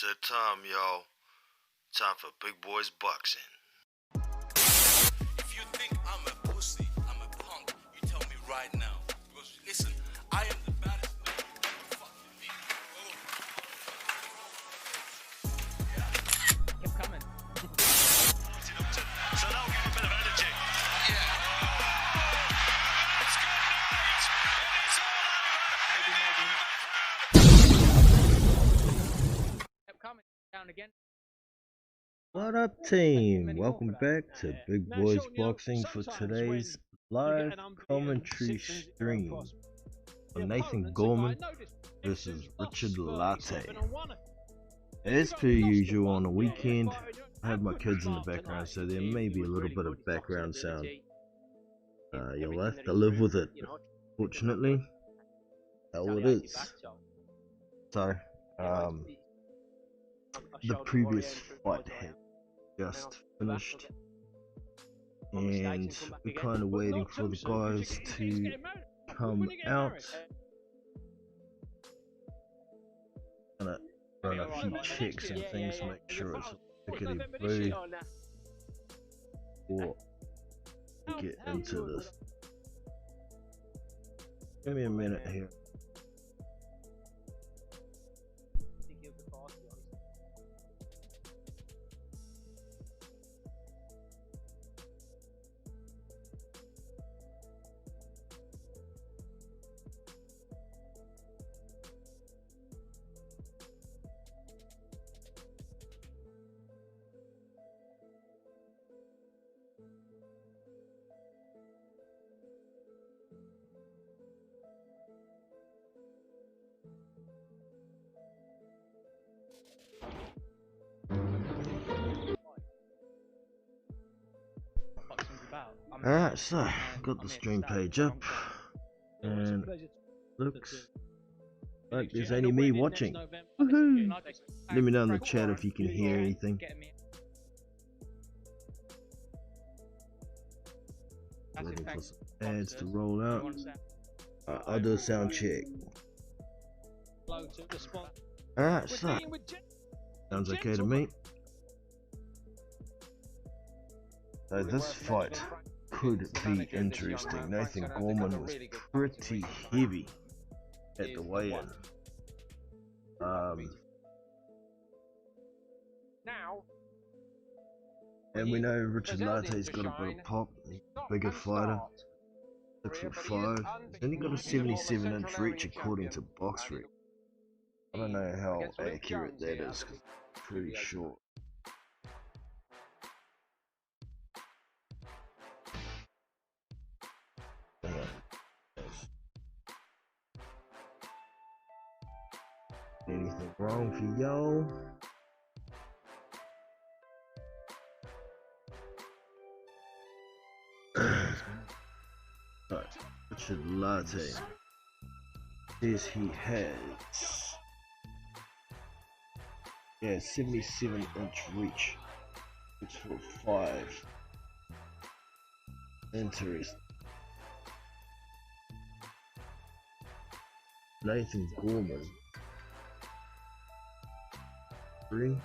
that time, y'all. Time for big boys boxing. If you think I'm a pussy, I'm a punk, you tell me right now. Because listen, I am the baddest man you ever fucking meet. Keep coming. So that'll give a bit of energy. Yeah. It's good night. It is all over. Keep coming. Down again. What up, team? Welcome back to Big Boys Boxing for today's live commentary stream on Nathan Goreman versus Richard Lartey. As per usual on the weekend, I have my kids in the background, so there may be a little bit of background sound. You'll have to live with it. Fortunately, hell it is. So, the previous fight had just finished, and we're kind of waiting for the guys to come out. Gonna run a few checks and things, make sure it's tickety boo before we get into this. Give me a minute here. Alright, so got the stream page up, and looks like there's only me watching. Woohoo! Let me know in the chat if you can hear anything. Waiting for some ads to roll out. I'll do a sound check. Alright, so sounds okay to me. So this fight could be interesting. Nathan Goreman was pretty heavy at the weigh-in. And we know Richard Lartey's got a bit of pop. He's a bigger fighter, 6'5". He's only got a 77-inch reach according to BoxRec. I don't know how accurate that is, 'cause it's pretty short. Anything wrong for y'all? Right, Richard Lartey says he has 77-inch reach. 6'5". Interesting. Nathan Goreman. 3.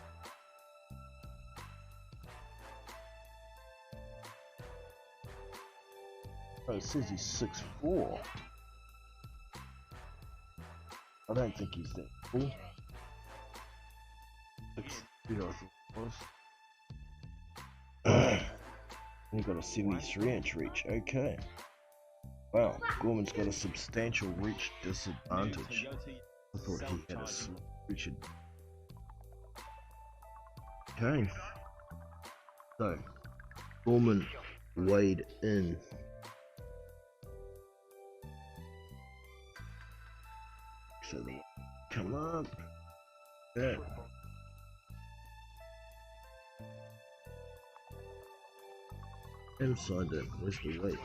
Oh, it says he's 6'4". I don't think he's that cool. 6'3", I think it was. He got a 73-inch reach. Okay. Wow, Goreman's got a substantial reach disadvantage. I thought he had a slow reach. Okay. So, Goreman weighed in. So they come up. Yeah. Inside it, where's the weight?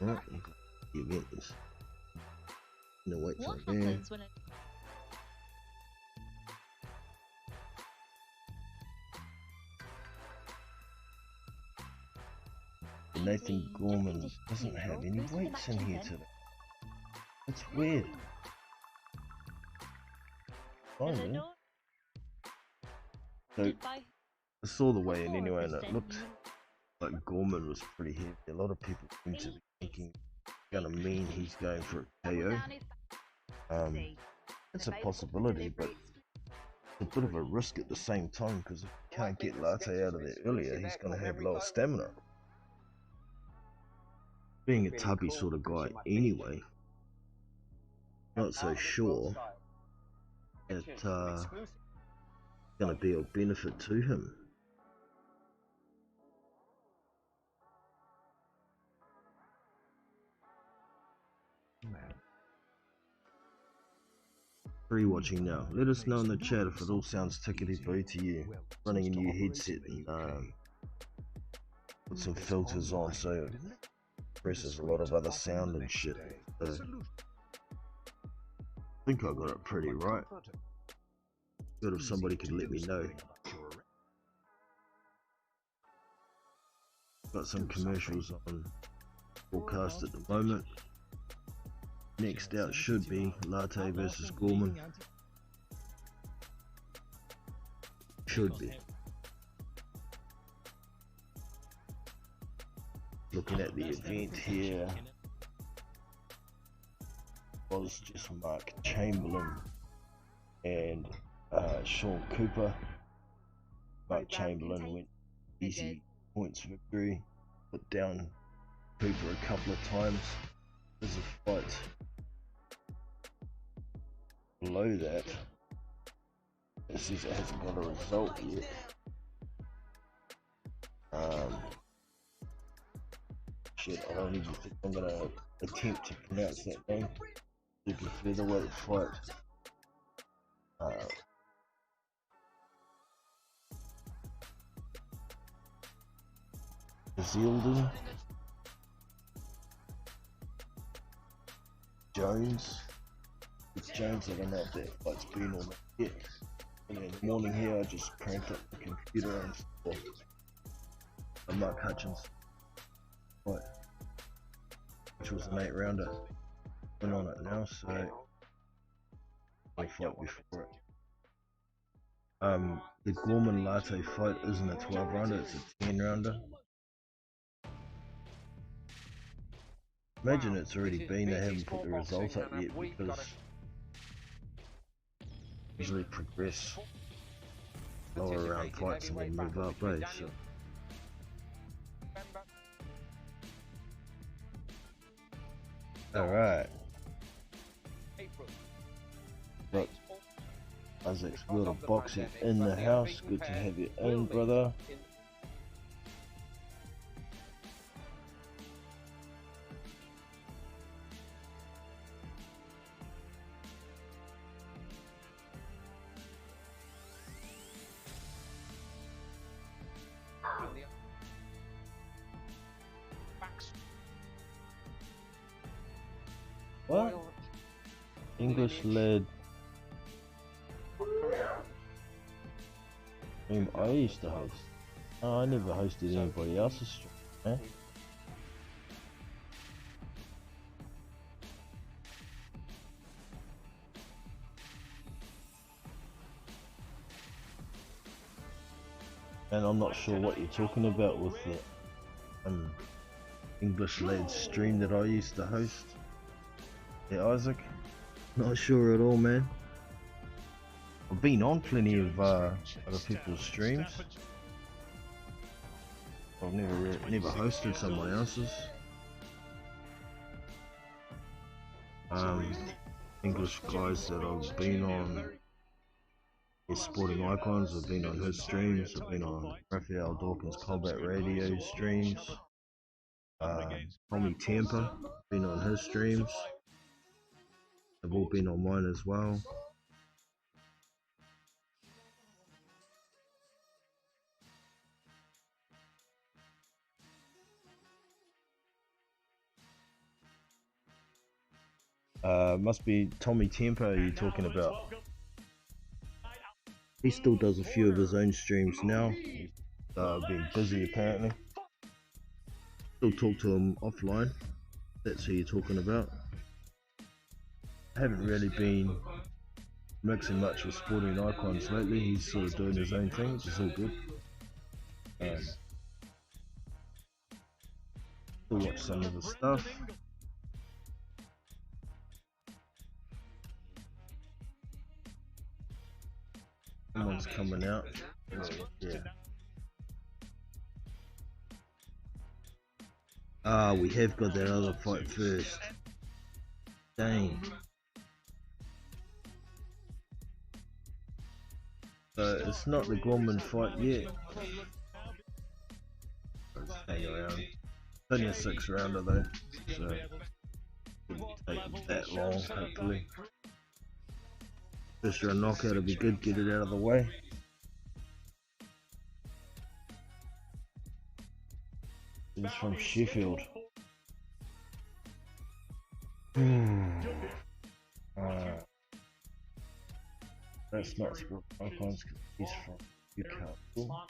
Right, the event is no weights right there. Nathan Goreman doesn't have any weights in here today. It's weird. Fine, man. So, I saw the weigh-in anyway, and it looked like Goreman was pretty heavy. A lot of people seem to be thinking it's gonna mean he's going for a KO. It's a possibility, but it's a bit of a risk at the same time, because if you can't get Lartey out of there earlier, he's gonna have lower stamina. Being a tubby sort of guy anyway, not so sure it's gonna be a benefit to him. Watching now. Let us know in the chat if it all sounds tickety-boo to you. Running a new headset and put some filters on so it presses a lot of other sound and shit. So, I think I got it pretty right. Good if somebody could let me know. Got some commercials on broadcast at the moment. Next out should be Lartey versus Goreman. Should be. Looking at the event here, was just Mark Chamberlain and Sean Cooper. Mark Chamberlain went easy points victory, put down Cooper a couple of times. There's a fight below that. It says it hasn't got a result yet. Shit, I don't even think I'm gonna attempt to pronounce that name. Super featherweight fight. Zeldin Jones. It's Jones, I don't know if that fight's been or not yet. And in the morning here, I just cranked up the computer and saw a Mark Hutchins fight, which was an 8-rounder. Been on it now, so I'll fight before it. The Goreman Lartey fight isn't a 12-rounder, it's a 10-rounder. Imagine it's already been, they haven't put the result up yet because usually progress lower round fights and then move up, eh? So. Alright. Look, Isaac's World of Boxing in the house, good to have you in, brother. What? English led. I used to host. Oh, I never hosted anybody else's stream, eh? And I'm not sure what you're talking about with the English led stream that I used to host. Yeah, Isaac? Not sure at all, man. I've been on plenty of other people's streams. I've never hosted someone else's. English guys that I've been on is Sporting Icons. I've been on his streams. I've been on Raphael Dawkins Combat Radio streams. Tommy Tampa, been on his streams. They've all been on mine as well. Must be Tommy Tempo you're talking about. He still does a few of his own streams now. He's been busy apparently. Still talk to him offline. That's who you're talking about. I haven't really been mixing much with sporting icons lately. He's sort of doing his own thing, which is all good. Still watch some of the stuff. Someone's coming out. Yeah. Ah, we have got that other fight first. Dang. So it's not the Goreman fight yet. Let's hang around. It's only a 6 rounder though, so it wouldn't take that long, hopefully. First round knockout will be good, get it out of the way. He's from Sheffield. That's not sport icons because he's from Newcastle.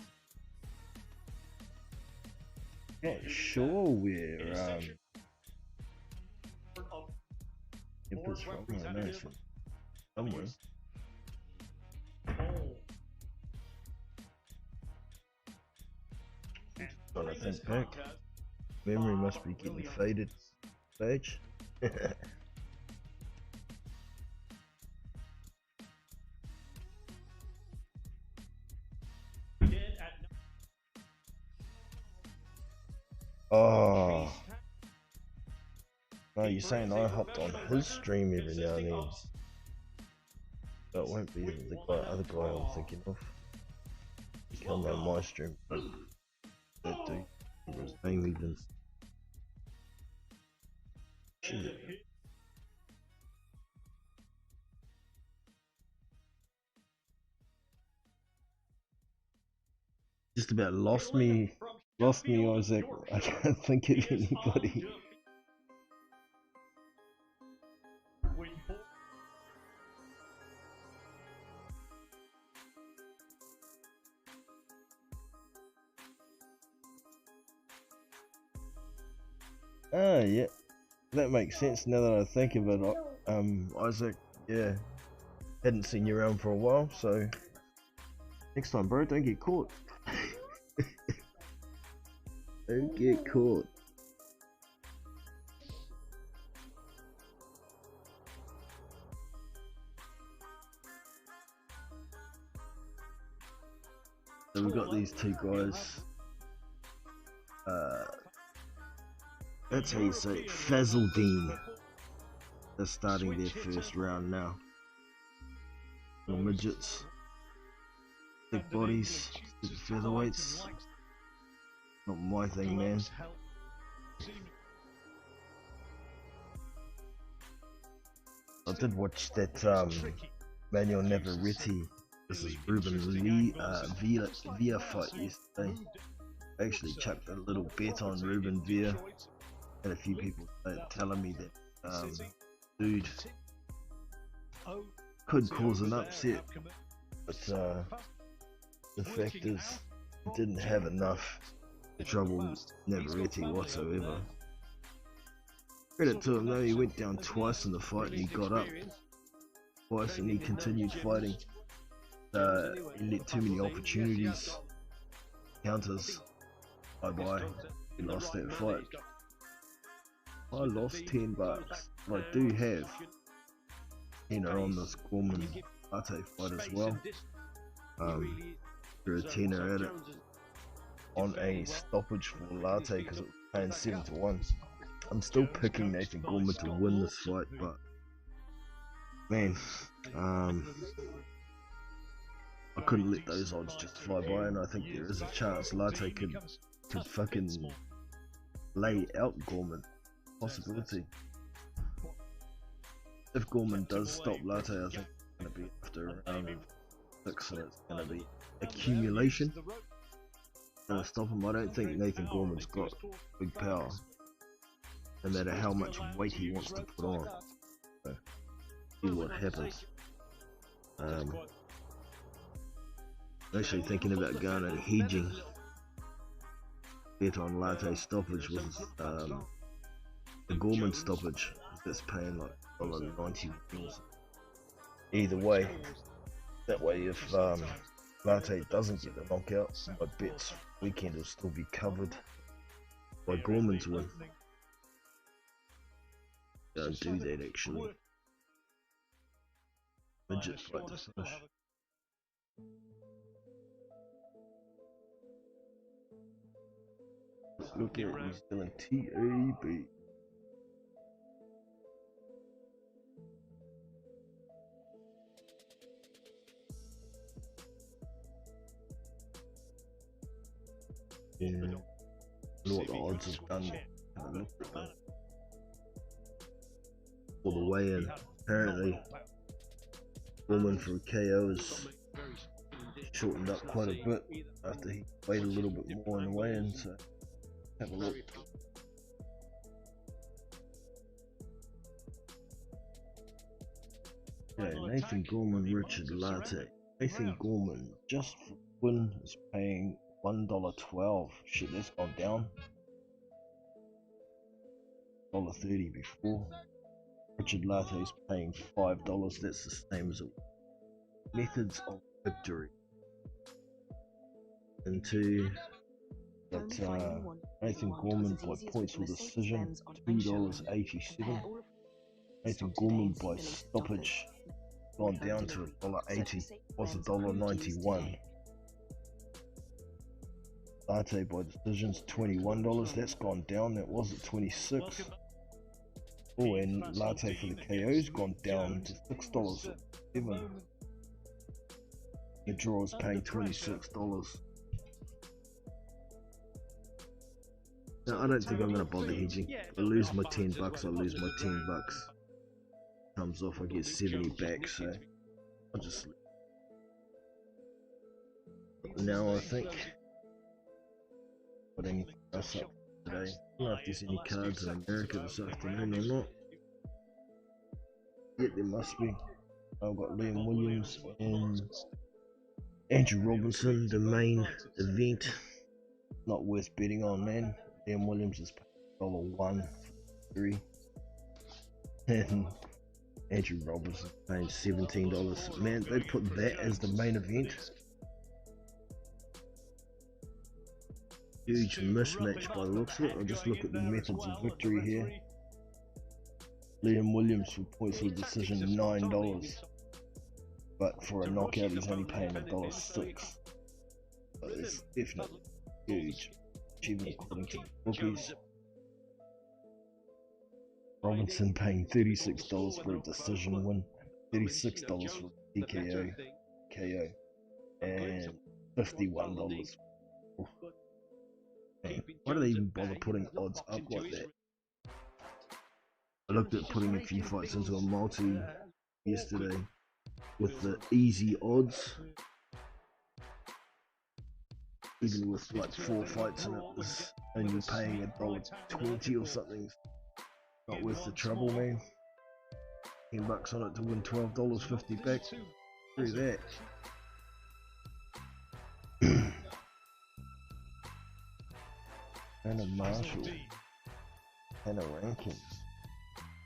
Not sure where Imp is from. I know it's from somewhere. Trying to think back. Memory must be getting faded. Stage. Oh. No, you're saying I hopped on his stream every now and then. That won't be the other guy I'm thinking of. He come on my stream. That dude. His name even. Shit. Just about lost me, Isaac. I can't think of anybody. Ah, yeah, that makes sense now that I think of it. Isaac, yeah, hadn't seen you around for a while, so next time, bro, don't get caught. Don't get caught. So we've got these two guys. That's how you say it. Fazaldine. They're starting their first round now. Little midgets. Big bodies. Big featherweights. Not my thing, man. I did watch that Manuel Navarrete versus Ruben Villa fight yesterday. I actually chucked a little bet on Ruben Villa. Had a few people telling me that dude could cause an upset, but the fact is he didn't have enough to trouble Navarrete whatsoever. Credit to him though, he went down twice in the fight and he got up twice and he continued fighting. He let too many opportunities, counters, bye-bye, he lost that fight. I lost $10, but I do have tenner on this Goreman Lartey fight as well. Threw a tenner at it on a stoppage for Lartey because it was paying 7-1. I'm still picking Nathan Goreman to win this fight, but man, I couldn't let those odds just fly by, and I think there is a chance Lartey could fucking lay out Goreman. Possibility. If Goreman does stop Lartey, I think it's going to be after a round of 6, so it's going to be accumulation. Gonna stop him. I don't think Nathan Goreman's got big power, no matter how much weight he wants to put on. So, see what happens. I'm actually thinking about going and hedging bet on Lartey stoppage was the Goreman stoppage. That's paying like $1.90. Either way, that way if Lartey doesn't get the knockout, my bets weekend will still be covered by Goreman's win. Don't do that actually. Midget fight to finish. Look at New Zealand TAB. Yeah. I don't know what the odds have done. Have a look at them. All the way in. Apparently, Goreman for a KO is shortened up quite a bit after he weighed a little bit more in the weigh-in. So have a look. Okay, Nathan Goreman, Richard Lartey. Nathan Goreman just for win is paying $1.12. Shit, that's gone down. $1.30 before. Richard Lartey is paying $5. That's the same as it. Methods of victory. Into that Nathan Goreman by points or decision, $2.87. Nathan Goreman by stoppage gone down to $1.80. Was $1.91. Lartey by decisions $21. That's gone down. That was at $26. Oh, and Lartey for the KO's gone down to $6.07. The draw is paying $26. Now, I don't think I'm gonna bother hedging. If I lose my $10, I lose my $10. Comes off, I get 70 back, so I'll just. Now I think. Put anything else up today. I don't know if there's any cards in America this afternoon or not. Yet there must be. I've got Liam Williams and Andrew Robinson, the main event. Not worth betting on, man. Liam Williams is paying $1.13. And Andrew Robinson paying $17. Man, they put that as the main event. Huge mismatch by the looks of it. I'll just look at the methods of victory here. Liam Williams for points with decision $9. But for a knockout he's only paying $1.06. So it's definitely huge achievement according to the bookies. Robinson paying $36 for a decision win, $36 for a TKO, KO, and $51. Man, why do they even bother putting odds up like that? I looked at putting a few fights into a multi yesterday with the easy odds. Even with like 4 fights in it, was only paying $1.20 or something. Not worth the trouble, man. $10 on it to win $12.50 back. Screw that. Hannah Marshall. Hannah Rankin.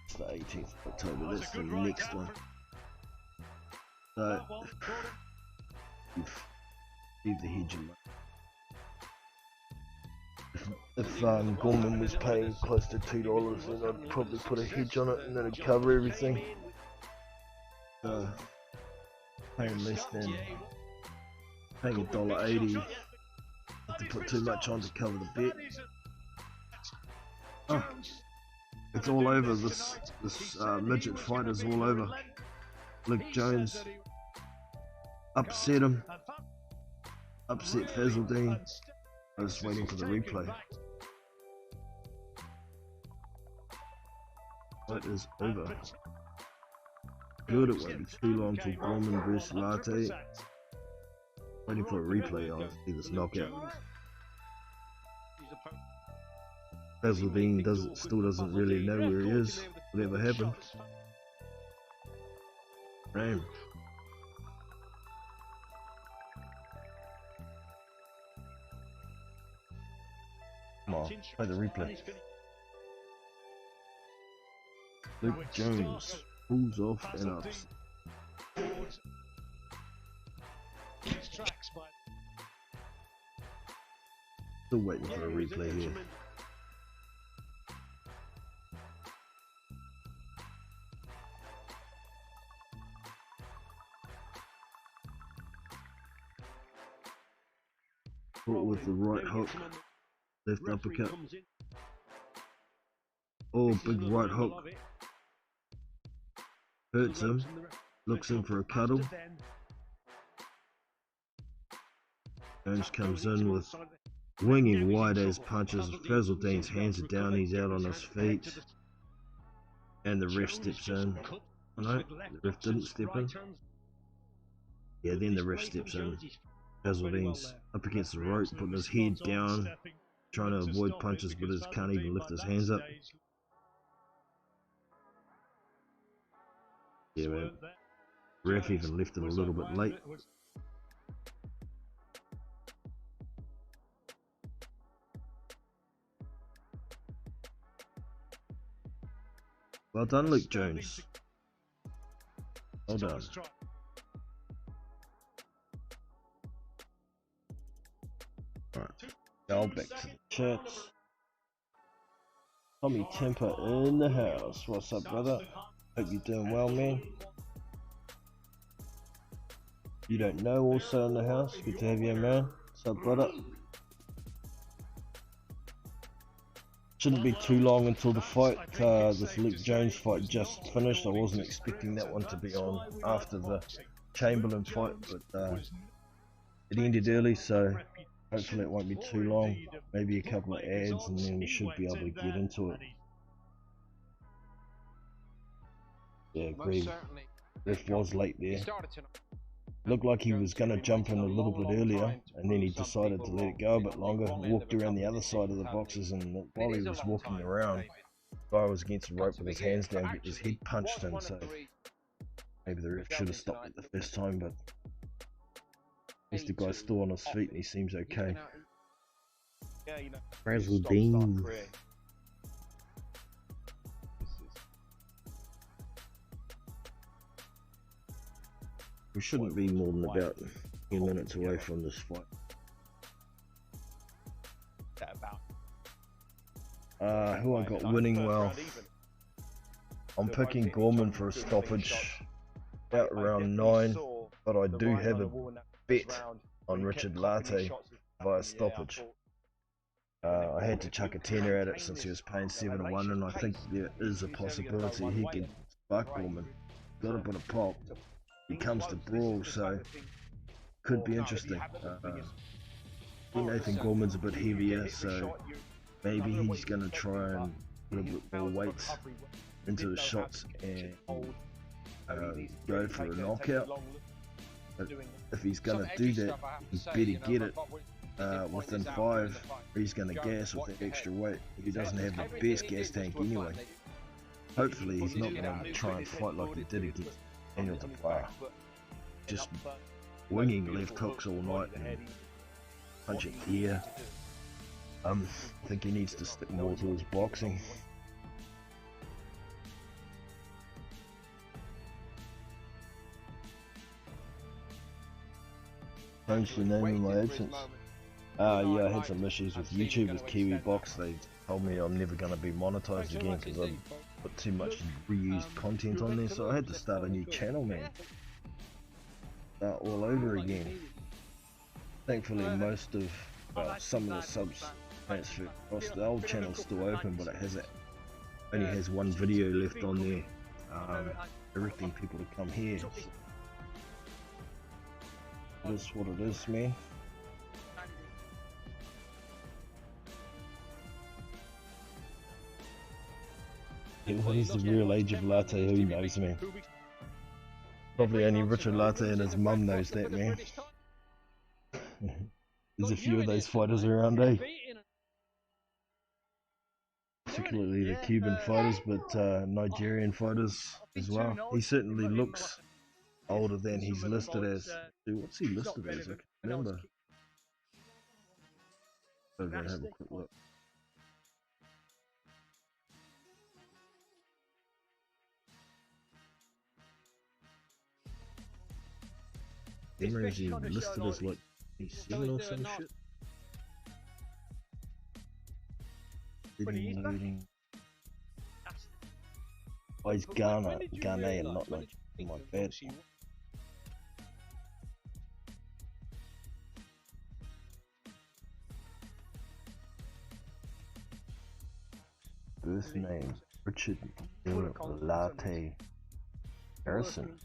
It's the 18th of October, that's the next one. So, leave the hedge in. If Goreman was paying close to $2, then I'd probably put a hedge on it and then it'd cover everything. Paying less than paying $1.80. Have to put too much on to cover the bet. Oh, it's all over. This midget fight is all over. Luke Jones upset him. Upset Fazaldine. I was waiting for the replay. Fight is over. Good, it won't be too long till Goreman vs Lartey. Waiting for a replay, I'll see this knockout. Fazaldine still doesn't really know where he is. Whatever happened. Damn. Oh, play the replay. Luke Jones pulls off and ups. Still waiting for a replay here. Caught with the right hook, left uppercut. Oh, big right hook. Hurts him, looks in for a cuddle. Jones comes in with winging wide as punches. Fazaldine's hands are down, he's out on his feet. And the ref steps in. Oh no, the ref didn't step in. Yeah, then the ref steps in. Fazaldine's up against the rope, putting his head down, trying to avoid punches, but he can't even lift his hands up. Yeah, man. Ref even lifted a little bit late. Well done, Luke Jones. Well done. Alright, now back to the chats. Tommy Temper in the house. What's up, brother? Hope you're doing well, man. You don't know, also in the house. Good to have you around. What's up, brother? Shouldn't be too long until the fight. This Luke Jones fight just finished. I wasn't expecting that one to be on after the Chamberlain fight, but it ended early, so hopefully it won't be too long. Maybe a couple of ads, and then we should be able to get into it. Yeah, agreed. Ref was late there. Looked like he was going to jump in a little bit earlier, and then he decided to let it go a bit longer. Walked around the other side of the boxes, and while he was walking around, the guy was against the rope with his hands down, get his head punched in. So maybe the ref should have stopped it the first time, but at least the guy's still on his feet and he seems okay. Fazaldine's. We shouldn't be more than about 10 minutes away from this fight. Who I got winning? Well, I'm picking Goreman for a stoppage out around 9, but I do have a bet on Richard Lartey via stoppage. I had to chuck a tenner at it since he was paying 7-1, and I think there is a possibility he could spark Goreman. Got a bit of pop. He comes to brawl, so could be interesting. Nathan Goreman's a bit heavier, so maybe he's going to try and put a bit more weight into the shots and go for a knockout. But if he's going to do that, he's better get it within 5, or he's going to gas with that extra weight. He doesn't have the best gas tank anyway. Hopefully he's not going to try and fight like he did against Daniel Depar. Just winging left hooks all night and punching here. I think he needs to stick more to his boxing. Changed the name in my absence. Yeah, I had some issues with YouTube with Kiwi Box. They told me I'm never going to be monetized again because I put too much reused content on there, so I had to start a new channel, man. Start all over again. Thankfully, most of some of the subs transferred across. The old channel's still open, but it only has one video left on there, directing people to come here. So it is what it is, man. What is the real age of Lartey? Who knows, man? Probably only Richard Lartey and his mum knows that, man. There's a few of those fighters around, eh? Particularly the Cuban fighters, but Nigerian fighters as well. He certainly looks older than he's listed as. Dude, what's he listed as? I can't remember. Over and have a quick look. Goreman is he listed as like 7 or some shit? Loading. Oh, he's Ghanaian, not like my bad. Birth name Richard Lartey Harrison.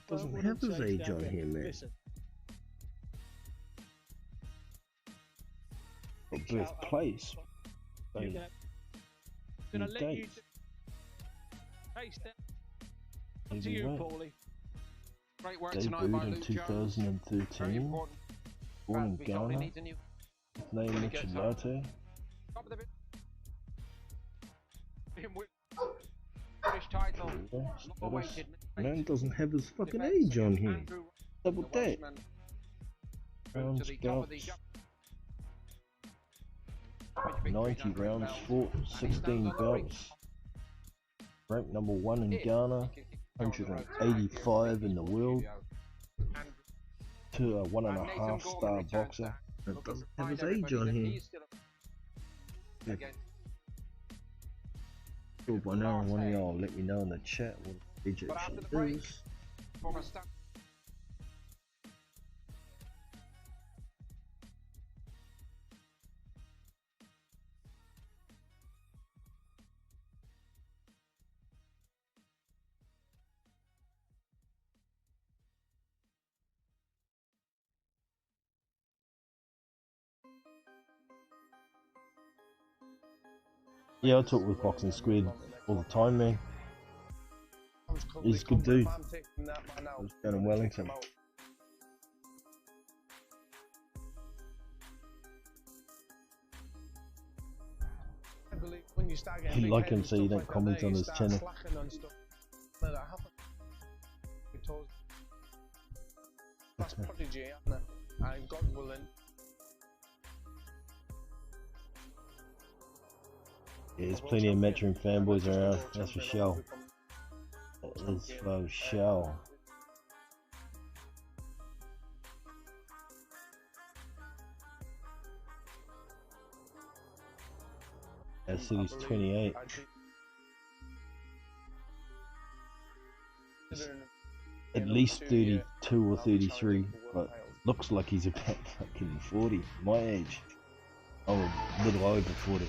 Doesn't have his age on here, man. Or birthplace. Gonna let you taste it. Up to you, Paulie. Great work tonight by Debuted in Luke Jones. 2013. Born in Ghana. Name Richard Lartey. British title. Man doesn't have his fucking age on here. Double that. Rounds belts. 90 rounds fought, 16 belts. Ranked number 1 in Ghana. 185 in the world. To a 1.5 star boxer. That doesn't have his age on here. Yeah. Sure, by now one of y'all let me know in the chat what the age actually is. Yeah, I talk with Boxing Squid all the time, man. He's a good dude. I was down in Wellington. You like him, so you don't comment on his channel. That's prodigy, isn't it? And God willing. Yeah, there's plenty of Matchroom fanboys around, that's for sure. That is for sure. That city's 28. He's at least 32 or 33, but looks like he's about fucking 40, my age. Oh, a little over 40.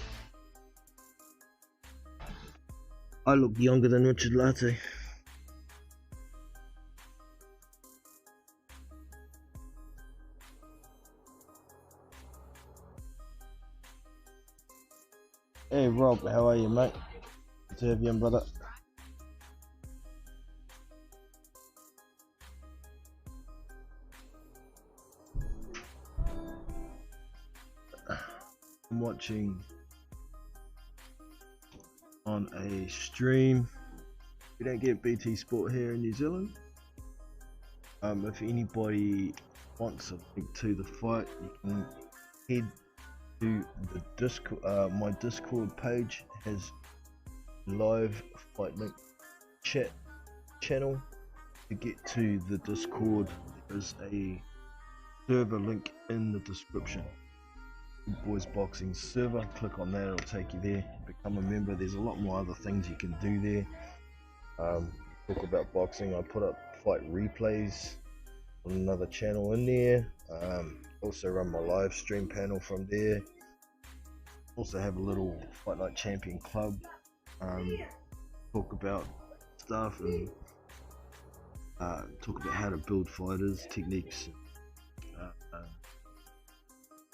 I look younger than Richard Lartey. Hey Rob, how are you, mate? Good to have you, brother. I'm watching on a stream. We don't get BT Sport here in New Zealand. If anybody wants a link to the fight, you can head to the Discord. My Discord page has live fight link chat channel. To get to the Discord, there's a server link in the description. Big Boys Boxing server, click on that, it'll take you there. Become a member. There's a lot more other things you can do there. Talk about boxing. I put up fight replays on another channel in there. Also run my live stream panel from there. Also have a little Fight Night Champion club. Talk about stuff and talk about how to build fighters, techniques.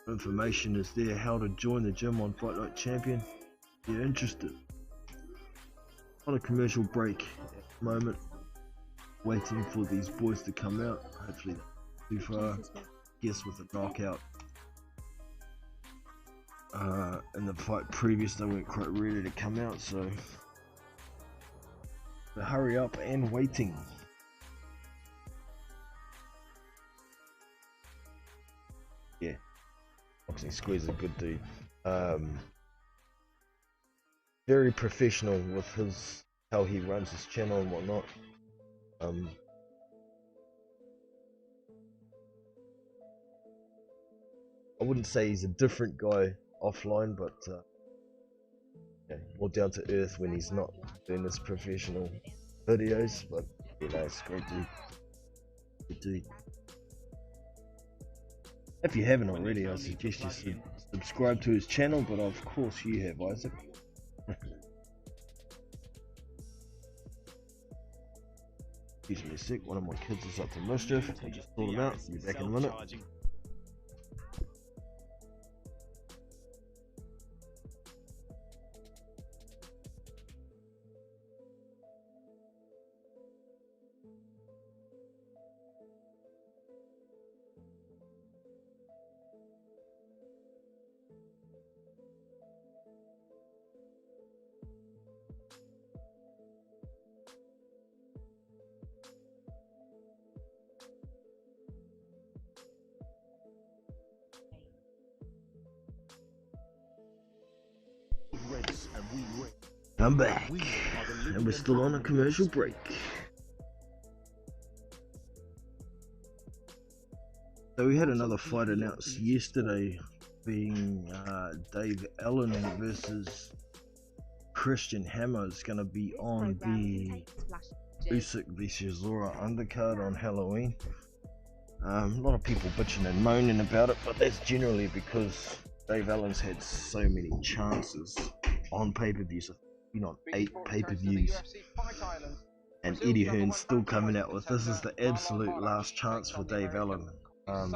Information is there how to join the gym on Fight Night Champion if you're interested. On a commercial break at the moment, waiting for these boys to come out. Hopefully not too far. Guess with a knockout. In the fight previous, they weren't quite ready to come out, so hurry up and waiting. Yeah, Boxing Squeeze is a good dude. Very professional with his how he runs his channel and whatnot. I wouldn't say he's a different guy offline, but yeah, more down to earth when he's not doing his professional videos. But you know, it's great dude. Good dude. If you haven't already, I suggest you subscribe to his channel, but of course you have, Isaac. Excuse me a sec, one of my kids is up to mischief. I just sort him out. Be back in a minute. I'm back, and we're still on a commercial break. So we had another fight announced yesterday, being Dave Allen versus Christian Hammer. Is going to be on the Usyk v Chisora undercard on Halloween. A lot of people bitching and moaning about it, but that's generally because Dave Allen's had so many chances on pay-per-views. Been on 8 pay-per-views, and Eddie Hearn's still coming out with this is the absolute last chance for Dave Allen. I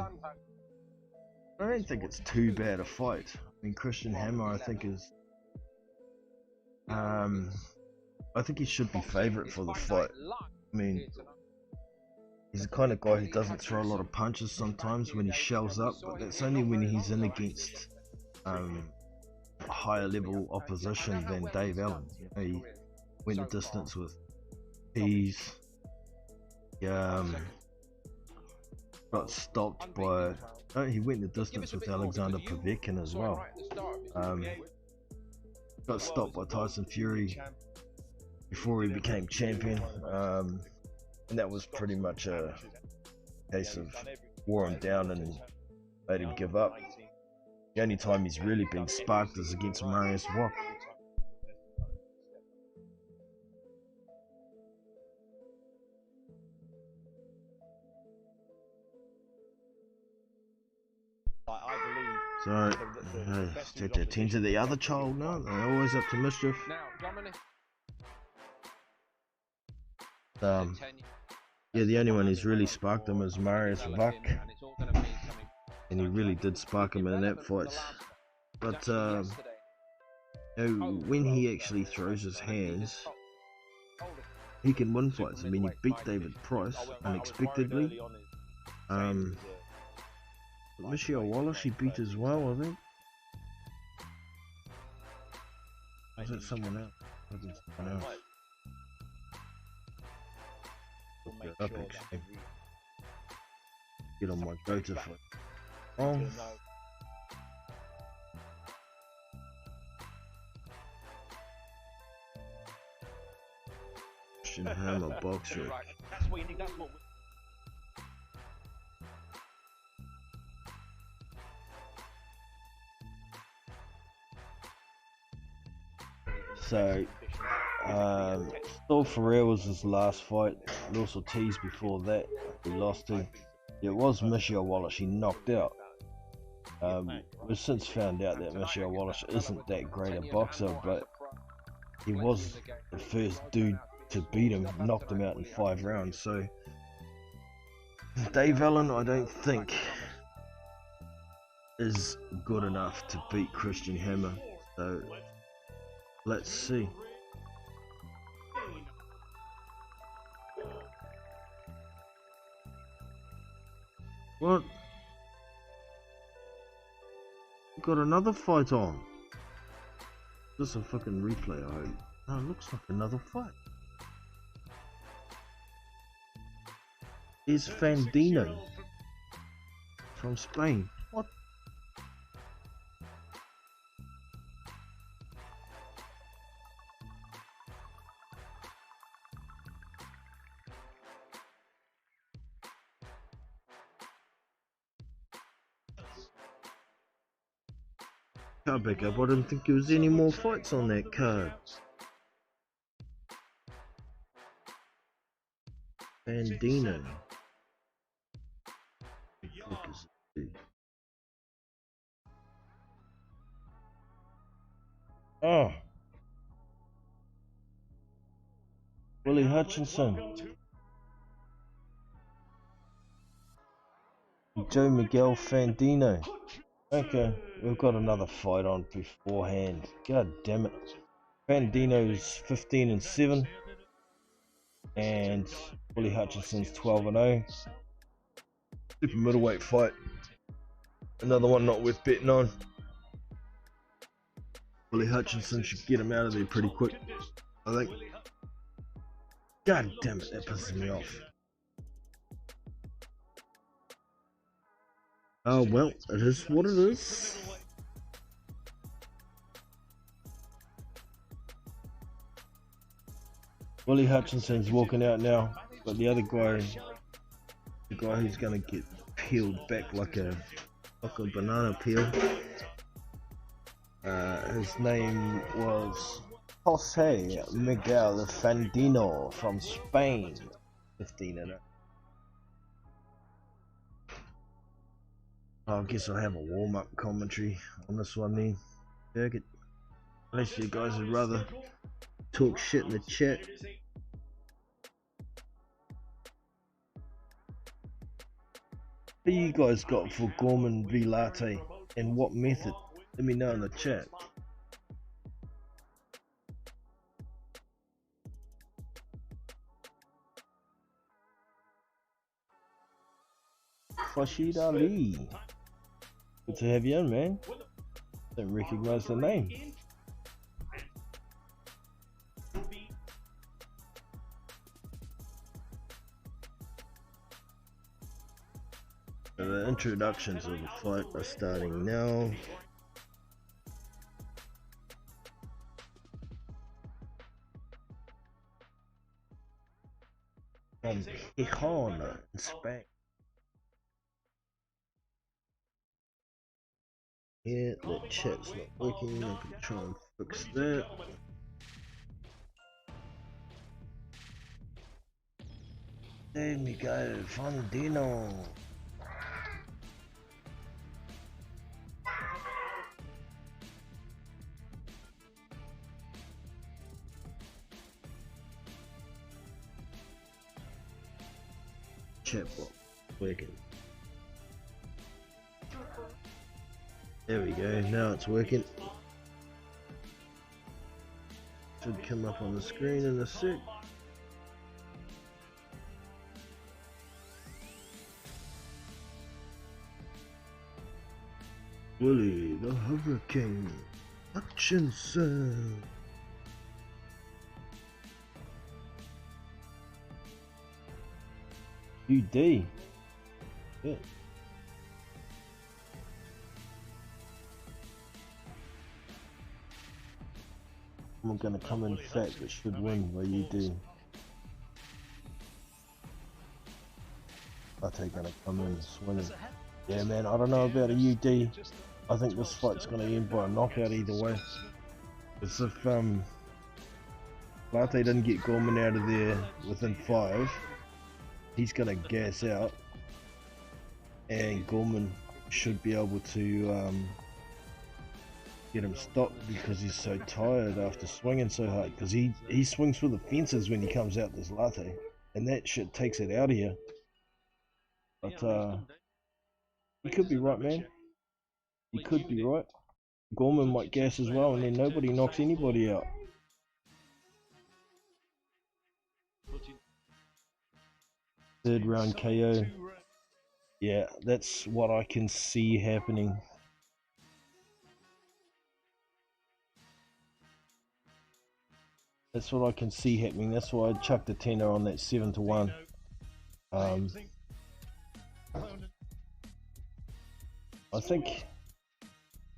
don't think it's too bad a fight. I mean, Christian Hammer, I think is, I think he should be favourite for the fight. I mean, he's the kind of guy who doesn't throw a lot of punches sometimes when he shells up, but that's only when he's in against higher level opposition than Dave Allen. You know, he went the distance with Pease. Got stopped by. Oh, he went the distance with Alexander Povetkin as well. Got stopped by Tyson Fury before he became champion, and that was pretty much a case of wore him down and made him give up. The only time he's really been sparked is against Marius Wack. So, take their attention to the other child now. They're always up to mischief. Yeah, the only one who's really sparked him is Marius Wack. And he really did spark him in that fight. But you know, when he actually throws his hands, he can win fights. I mean, he beat David Price unexpectedly. Michelle Wallace he beat as well, I think. Was it someone else? Was it someone else? Get on my go-to fight. Christian Hammer boxer. So, Saul Ferrer was his last fight. Luis Ortiz before that, he lost to. It was Michelle Wallace he knocked out. We've since found out that Michelle Wallace isn't that great a boxer, but he was the first dude to beat him, knocked him out in 5 rounds. So Dave Allen, I don't think, is good enough to beat Christian Hammer. So let's see. What? Got another fight on. This is a fucking replay, I hope. Oh, it looks like another fight. Here's Fandino from Spain. What? Card back up. I didn't think there was any more fights on that card. Fandino. What is it? Oh. Willie Hutchinson. Joe Miguel Fandino. Okay, we've got another fight on beforehand. God damn it. Fandino's 15-7 and Willie Hutchinson's 12-0. Super middleweight fight. Another one not worth betting on. Willie Hutchinson should get him out of there pretty quick, I think. God damn it, that pisses me off. Oh well, it is what it is. Willie Hutchinson's walking out now, but the other guy, the guy who's gonna get peeled back like a banana peel, his name was Jose Miguel Fandino from Spain, 15-0. I guess I'll have a warm-up commentary on this one then. Fuck it. Unless you guys would rather talk shit in the chat. What do you guys got for Goreman v Lartey and what method? Let me know in the chat. Rashid Ali. Good to have you on, man. Don't recognize the name. The introductions of the fight are starting now. From Gijón in Spain. Yeah, the chat's not working. I can try and fix that. There we go, Fandino. Chat box working. There we go, now it's working. Should come up on the screen in a sec. Willie the Hurricane Hutchinson. UD. Yeah. I'm gonna come in fat, but should win by UD. Lartey gonna come in swinging. Yeah, man, I don't know about a UD. I think this fight's gonna end by a knockout either way. Because if Lartey doesn't get Goreman out of there within 5, he's gonna gas out, and Goreman should be able to get him stopped because he's so tired after swinging so hard. Because he swings for the fences when he comes out, this Lartey, and that shit takes it out of you. But you could be right, man. You could be right. Goreman might gas as well, and then nobody knocks anybody out. Third round KO. Yeah, that's what I can see happening. That's what I can see happening. That's why I chucked a tenner on that 7-1. I think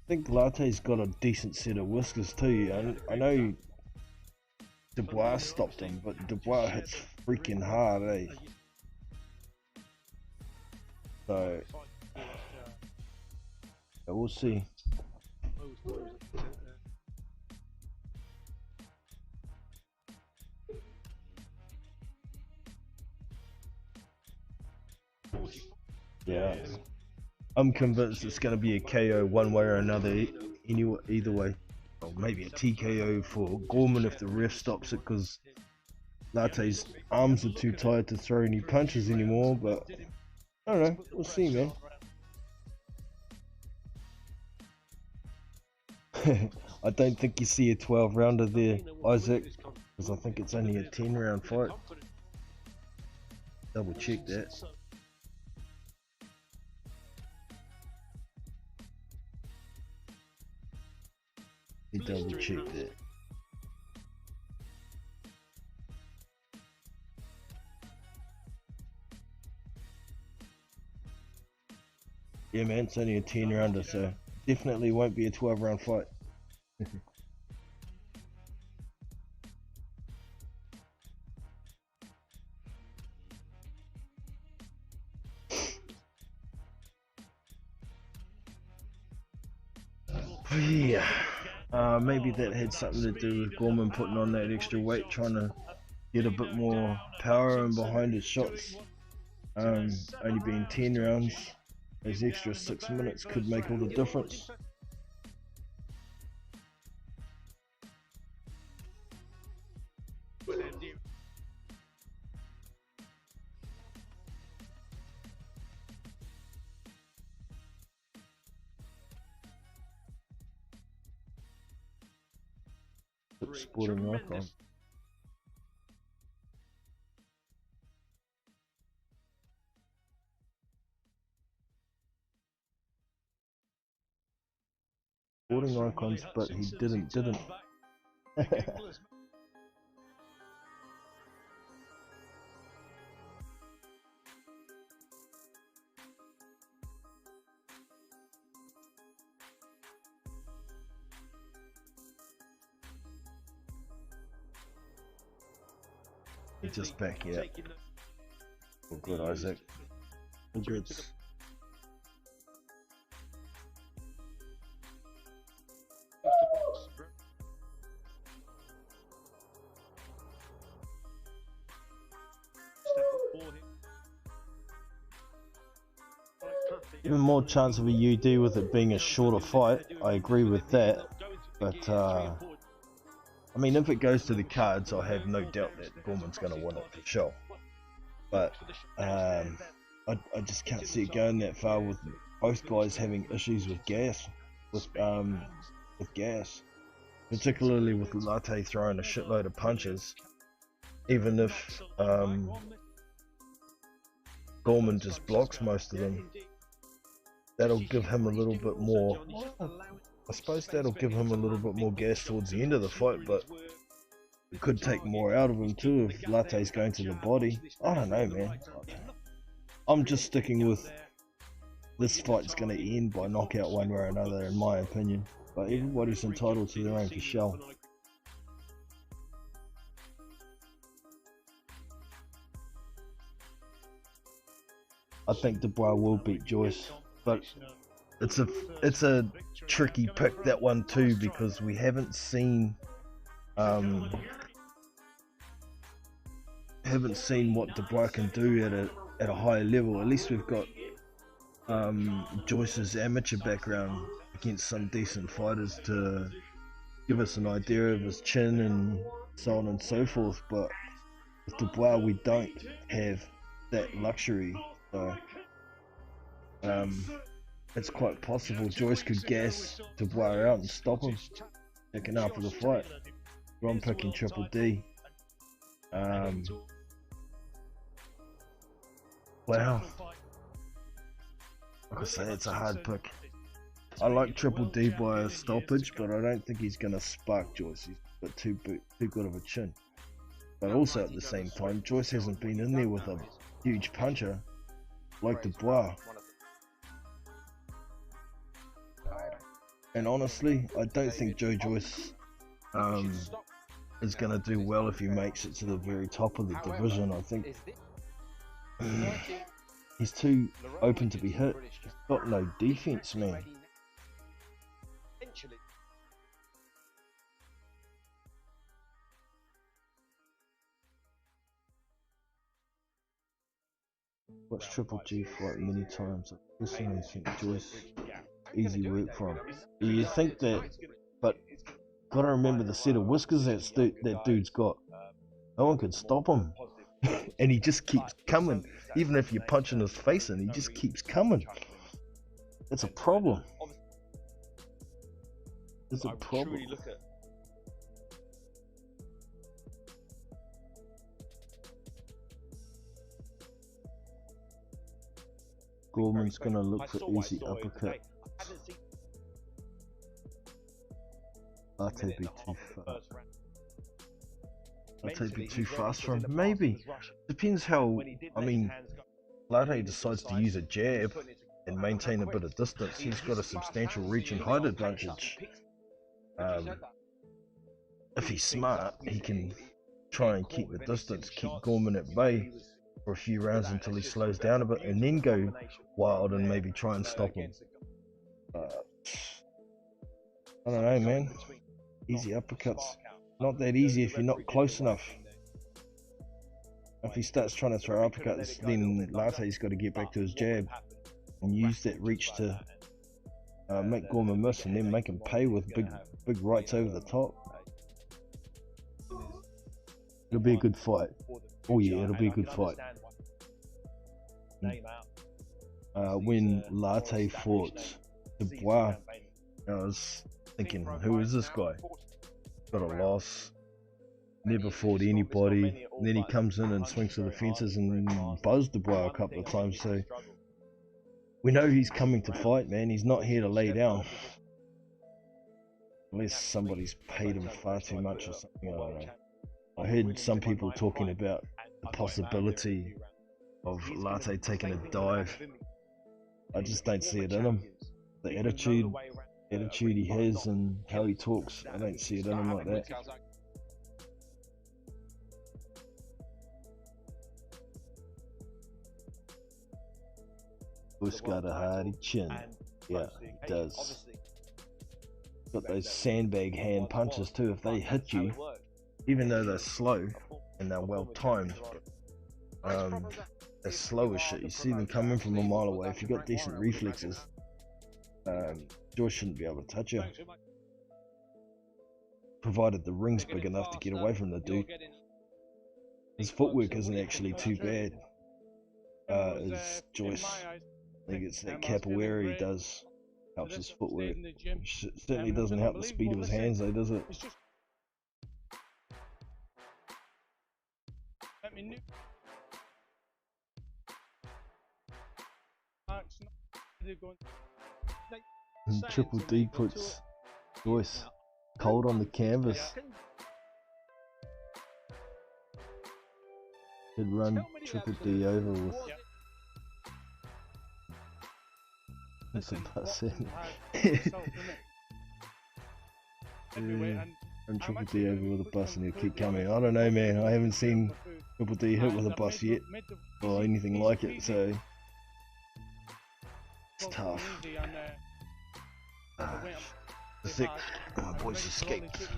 Lartey's got a decent set of whiskers too. I know Dubois stopped him, but Dubois hits freaking hard, eh? So we'll see. Yeah, I'm convinced it's going to be a KO one way or another, either way. Or maybe a TKO for Goreman if the ref stops it, because Lartey's arms are too tired to throw any punches anymore, but I don't know, we'll see, man. I don't think you see a 12 rounder there, Isaac, because I think it's only a 10 round fight. Double check that. Double check that. Yeah, man, it's only a 10 rounder, so definitely won't be a 12 round fight. Yeah, maybe that had something to do with Goreman putting on that extra weight, trying to get a bit more power in behind his shots. Only being 10 rounds, those extra 6 minutes could make all the difference. Sporting icon. Sporting icons, but he didn't. He just back out. All good, Isaac. All good. Even more chance of a UD with it being a shorter fight. I agree with that, but I mean, if it goes to the cards, I have no doubt that Goreman's going to win it for sure. But I just can't see it going that far with both guys having issues with gas, particularly with Lartey throwing a shitload of punches. Even if Goreman just blocks most of them, that'll give him a little bit more. I suppose that'll give him a little bit more gas towards the end of the fight, but it could take more out of him too if Lartey's going to the body. I don't know, man. I'm just sticking with this fight's going to end by knockout one way or another, in my opinion. But everybody's entitled to their own for sure. I think Dubois will beat Joyce, but it's a tricky pick, that one too, because we haven't seen what Dubois can do at a higher level. At least we've got Joyce's amateur background against some decent fighters to give us an idea of his chin and so on and so forth, but with Dubois we don't have that luxury, so it's quite possible Joyce could gas Dubois out and stop him second half of the fight. I'm picking Triple D. Wow. Like I say, it's a hard pick. I like Triple D by a stoppage, but I don't think he's going to spark Joyce. He's got too good of a chin. But also at the same time, Joyce hasn't been in there with a huge puncher like Dubois. And honestly, I don't think Joe Joyce is going to do well if he makes it to the very top of the division. I think he's too open to be hit. He's got no defense, man. Watched Triple G fight many times. I personally think Joyce easy work for him. You think that, but gotta remember the set of whiskers that dude's got. No one can stop him, and he just keeps coming. Even if you're punching his face in, he just keeps coming. It's a problem. It's a problem. Goreman's gonna look for easy uppercut. Lartey be too fast. Lartey be too fast for him? Maybe. Depends how. I mean, Lartey decides to use a jab and maintain a bit of distance. He's got a substantial reach and height advantage. If he's smart, he can try and keep the distance, keep Goreman at bay for a few rounds until he slows down a bit, and then go wild and maybe try and stop him. I don't know, man. Easy uppercuts. Not that easy if you're not close enough. If he starts trying to throw uppercuts, then Lartey's got to get back to his jab and use that reach to make Goreman miss, and then make him pay with big rights over the top. It'll be a good fight. Oh yeah, it'll be a good fight. When Lartey fought Dubois, I was thinking, who is this guy? Got a loss, never fought anybody. Then he comes in and swings to the fences and buzzed Dubois a couple of times. So we know he's coming to fight, man. He's not here to lay down. Unless somebody's paid him far too much or something, I don't know. I heard some people talking about the possibility of Lartey taking a dive. I just don't see it in him. The attitude he has and how he talks, I don't see it in him like that. Joyce got a hardy chin. Yeah, he does. Got those sandbag hand punches too. If they hit you, even though they're slow and they're well timed, they're slow as shit. You see them coming from a mile away. If you've got decent reflexes, Joyce shouldn't be able to touch you, provided the ring's big enough to get away from the dude. His footwork isn't actually too bad. Is Joyce. I think it's that capoeira he does helps his footwork. Certainly doesn't help the speed of his hands though, does it? And Triple D puts Joyce cold on the canvas. He'd run Triple D over with a bus in. And Triple D over with a bus and he'll keep coming. I don't know, man. I haven't seen Triple D hit with a bus yet or anything like it, so it's tough. My voice escaped.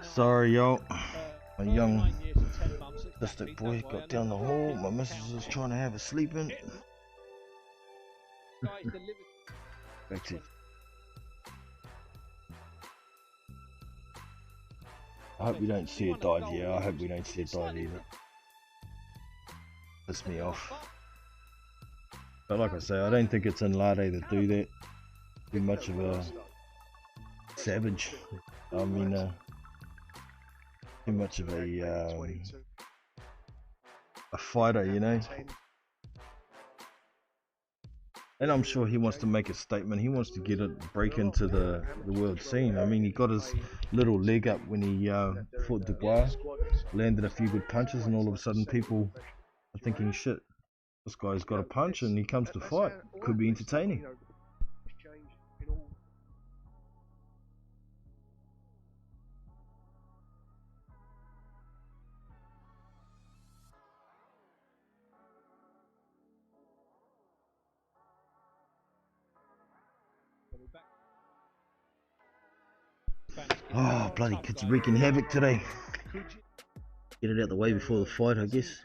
Sorry, y'all. A young autistic boy got down the hall. My missus was trying to have a sleep in. Back to. I hope we don't see it dive. Yeah, I hope we don't see it dive either. Piss me off. But like I say, I don't think it's in Lartey to do that. Too much of a savage. I mean, too much of a fighter, you know. And I'm sure he wants to make a statement. He wants to break into the world scene. I mean, he got his little leg up when he fought Dubois, landed a few good punches, and all of a sudden people are thinking, shit, this guy's got a punch and he comes to fight. Could be entertaining. Oh, bloody kids wreaking havoc today. Get it out the way before the fight, I guess.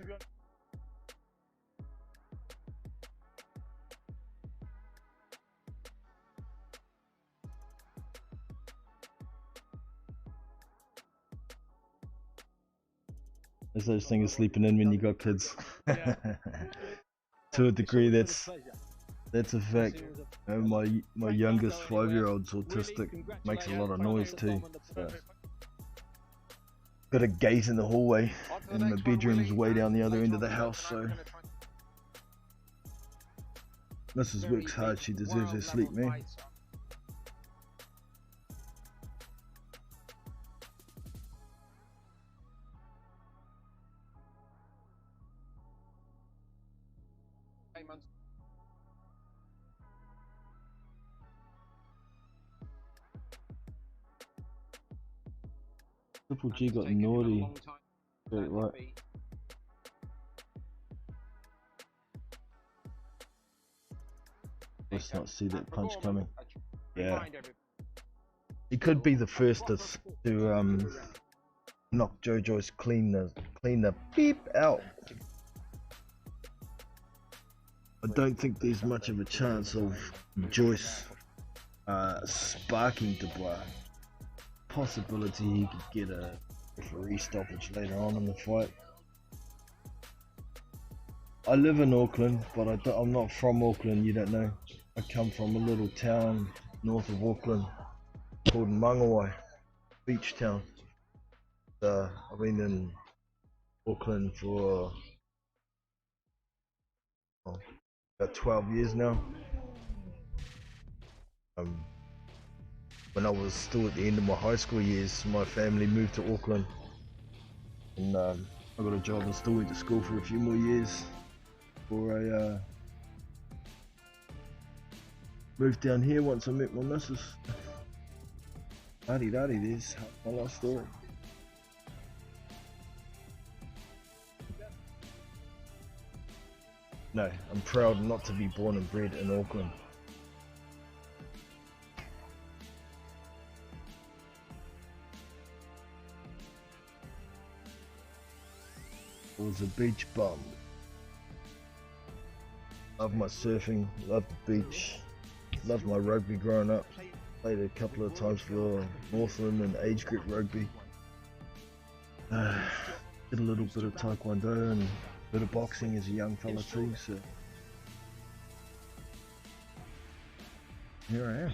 There's those things sleeping in when you got kids. To a degree, that's a fact. My youngest 5-year-old's autistic, makes a lot of noise too. So. Got a gate in the hallway, and my bedroom's way down the other end of the house. So Mrs. works hard; she deserves her sleep, man. Triple G got naughty. Get it right. Let's not see that punch coming. Yeah. He could be the first to knock Joe Joyce clean the beep out. I don't think there's much of a chance of Joyce sparking Dubois. Possibility he could get a referee stoppage later on in the fight. I live in Auckland, but I'm not from Auckland, you don't know. I come from a little town north of Auckland called Mangawai, beach town. I've been in Auckland for about 12 years now. When I was still at the end of my high school years, my family moved to Auckland, and I got a job and still went to school for a few more years before I moved down here once I met my missus. Daddy, there's my last story. No, I'm proud not to be born and bred in Auckland. I was a beach bum. Loved my surfing, loved the beach, loved my rugby growing up. Played a couple of times for Northland and age group rugby. Did a little bit of taekwondo and a bit of boxing as a young fella too, so here I am.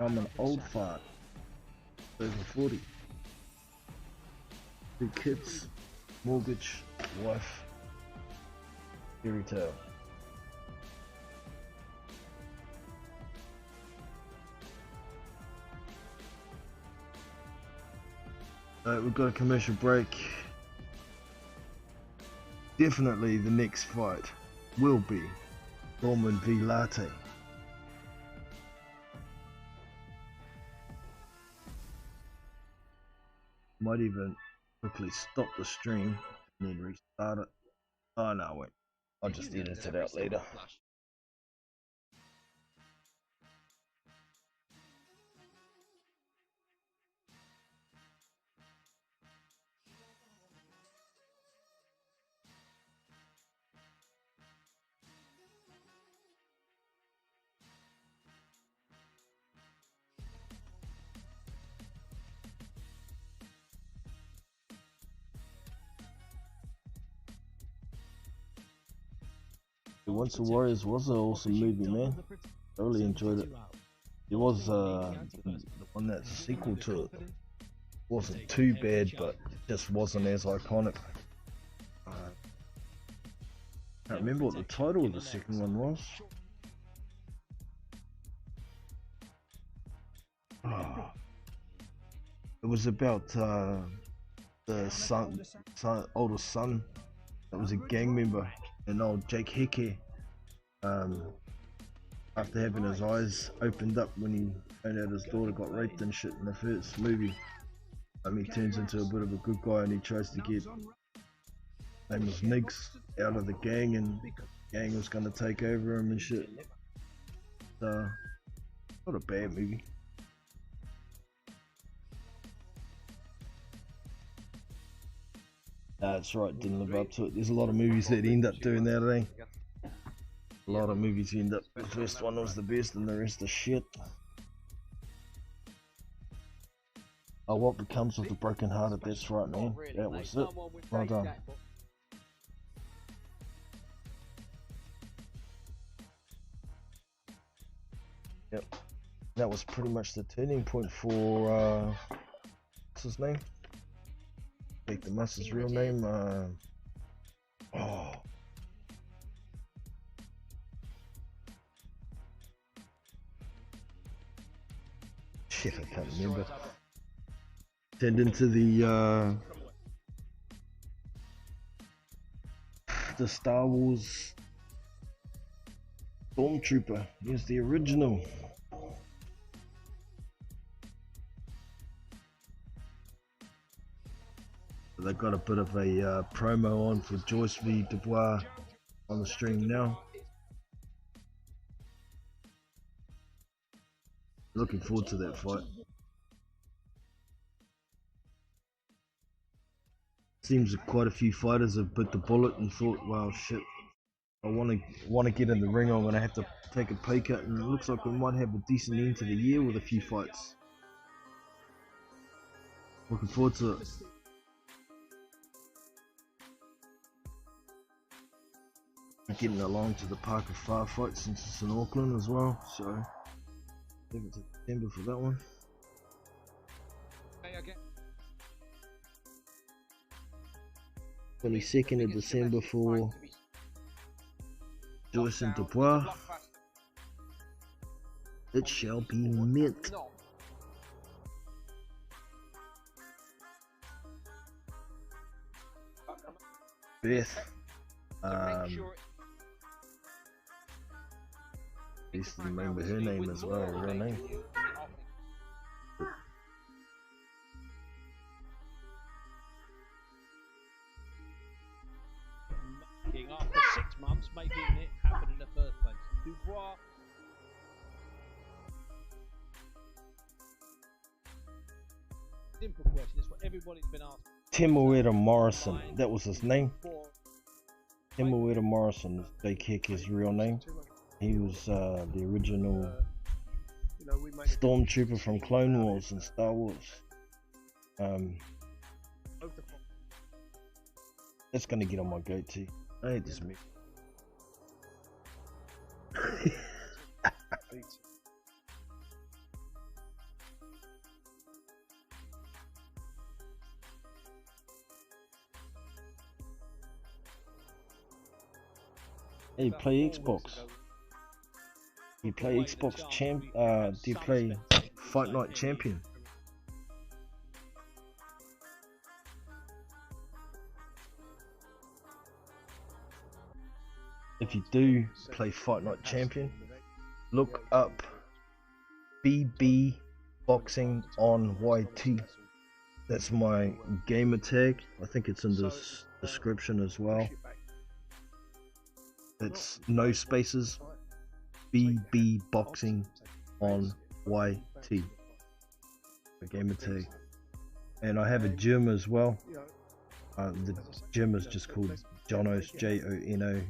I'm an old fart, over 40. 2 kids, mortgage, wife, fairy tale. We've got a commercial break. Definitely the next fight will be Goreman v Lartey. Might even quickly stop the stream and then restart it. Oh no, wait. I'll just edit it out later. Once the Warriors was an awesome movie, man. Thoroughly enjoyed it. It was the one that's sequel to it. Wasn't too bad, but just wasn't as iconic. I can't remember what the title of the second one was. It was about the older son that was a gang member, and old Jake Hickey, after having his eyes opened up when he found out his daughter got raped and shit in the first movie. He turns into a bit of a good guy and he tries to get name was Niggs out of the gang, and the gang was gonna take over him and shit. So not a bad movie. That's right, didn't live up to it. There's a lot of movies that end up doing that, eh? A lot of movies end up, the first one was the best and the rest are shit. Oh, What Becomes of the Broken Hearted, that's right, man. That was it. Well done. Yep. That was pretty much the turning point for, what's his name? Take the Master's real name, oh. Shit, I can't remember. Turned into the Star Wars Stormtrooper. Here's the original. They got a bit of a promo on for Joyce v. Dubois on the stream now. Looking forward to that fight. Seems that quite a few fighters have bit the bullet and thought, "Wow, shit! I want to get in the ring. I'm gonna have to take a pay cut." And it looks like we might have a decent end to the year with a few fights. Looking forward to it. Getting along to the Parker Farr fight since it's in Auckland as well, so 7th of September for that one. 22nd of December for Joyce and Dubois. It shall be mint. Beth. I used to remember her name as well, her real name. After 6 months, making it happen in the first place. Dubois. Simple question, it's what everybody's been asking. Temuera Morrison, that was his name. Temuera Morrison is Jake Hickey's real name. He was the original Stormtrooper from Clone Wars and Star Wars. That's gonna get on my goatee. I hate this movie. Hey, you play Xbox? You play Xbox Champ? Do you play Fight Night Champion? If you do play Fight Night Champion, look up BB Boxing on YT. That's my gamer tag. I think it's in the description as well. It's no spaces. BB Boxing on YT. A gamer tag. And I have a gym as well. The gym is just called Jono's, Jono.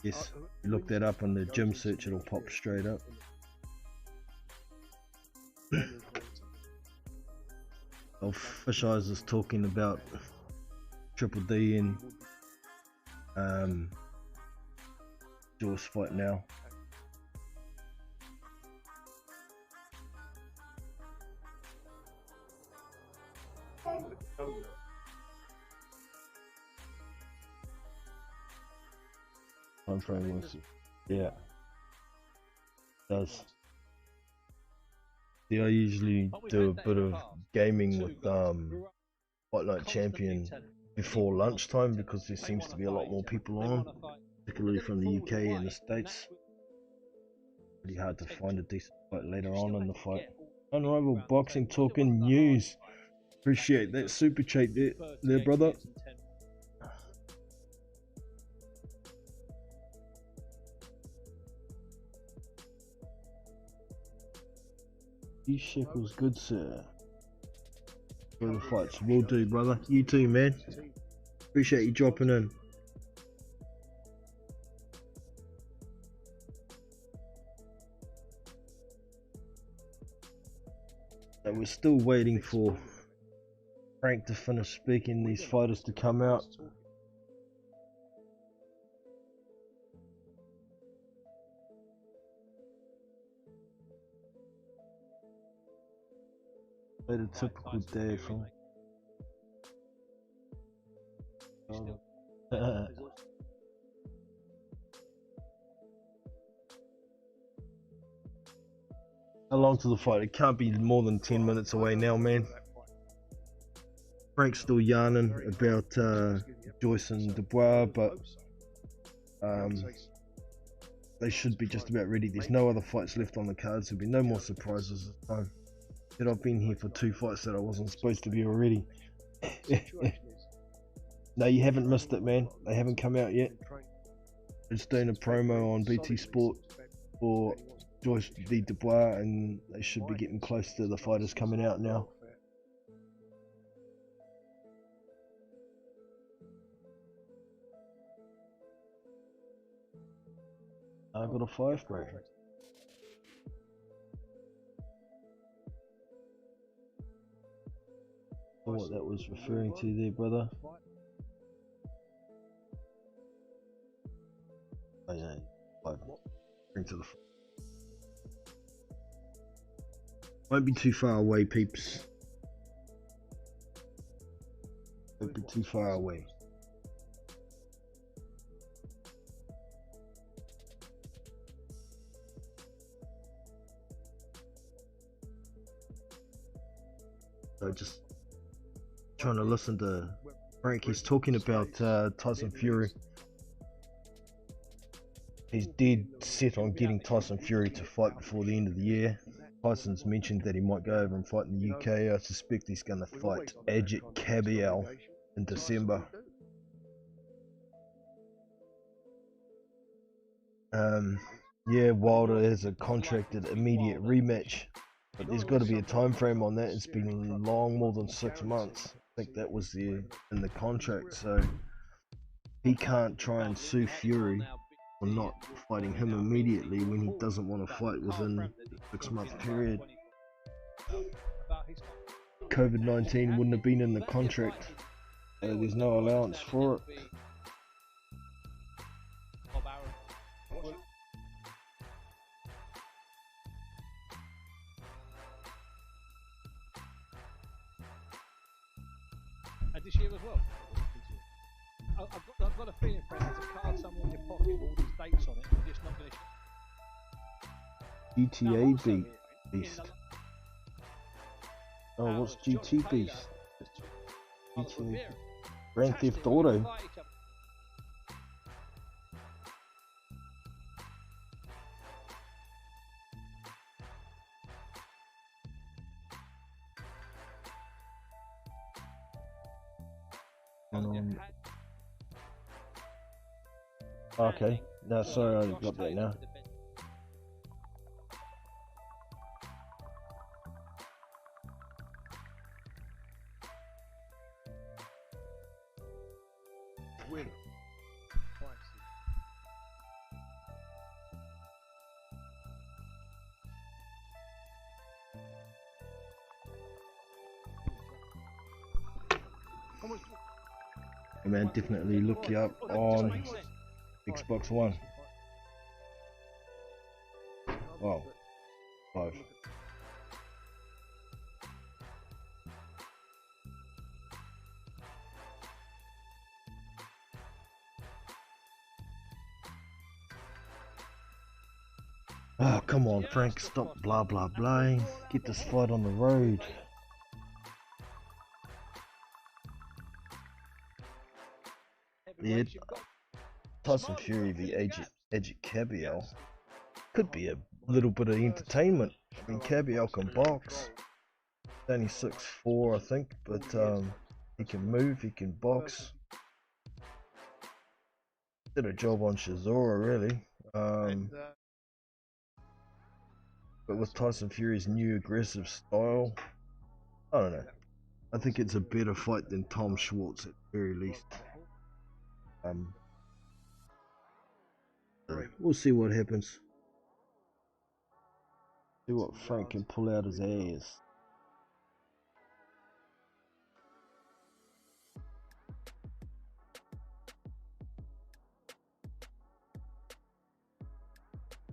Yes, you look that up on the gym search, it'll pop straight up. Oh, Fish Eyes is talking about Triple D and Joyce fight now. Time frame was, yeah, does. See, I usually do a bit of gaming with Fight Night Champion before lunchtime because there seems to be a lot more people on, particularly from the UK and the States. Pretty hard to find a decent fight later on in the fight. Unrivaled Boxing Talking News. Appreciate that super chat there, brother. These shekels, good sir. For the fights, will do, brother. You too, man. Appreciate you dropping in. And we're still waiting for Frank to finish speaking, these fighters to come out. Had a typical day from how long to the fight? It can't be more than 10 minutes away now, man. Frank's still yarning about Joyce and Dubois, but they should be just about ready. There's no other fights left on the cards. There'll be no more surprises this time. That I've been here for 2 fights that I wasn't supposed to be already. No, you haven't missed it, man. They haven't come out yet. It's doing a promo on BT Sport for Joyce v Dubois, and they should be getting close to the fighters coming out now. I got a 5, bro. What that was referring to there, brother. Oh yeah, 5. Bring to the front. Won't be too far away, peeps. Won't be too far away. So just trying to listen to Frank. He's talking about Tyson Fury. He's dead set on getting Tyson Fury to fight before the end of the year. Tyson's mentioned that he might go over and fight in the UK. I suspect he's going to fight Ajit Kabiel in December. Yeah, Wilder has a contracted immediate rematch, but there's got to be a time frame on that. It's been long, more than 6 months. I think that was in the contract, so he can't try and sue Fury for not fighting him immediately when he doesn't want to fight within the 6-month period. COVID-19 wouldn't have been in the contract, so there's no allowance for it. And this year as well. I've got a feeling, friend, there's a card somewhere in your pocket with all these dates on it. You're just not going to. GTA Beast. Oh, what's GT Beast? GTA Grand Theft Auto. Okay, no, sorry, I got that now. Win. Hey man, definitely look you up on Xbox One. Oh, 5. Oh, come on, Frank, stop blah blah blah. Get this fight on the road. Yeah, Tyson Fury v. Edge Cabiel could be a little bit of entertainment. I mean, Cabiel can box. He's only 6'4", I think, but he can move, he can box. Did a job on Chisora, really. But with Tyson Fury's new aggressive style, I don't know. I think it's a better fight than Tom Schwartz at the very least. We'll see what happens. See what Frank can pull out his ass.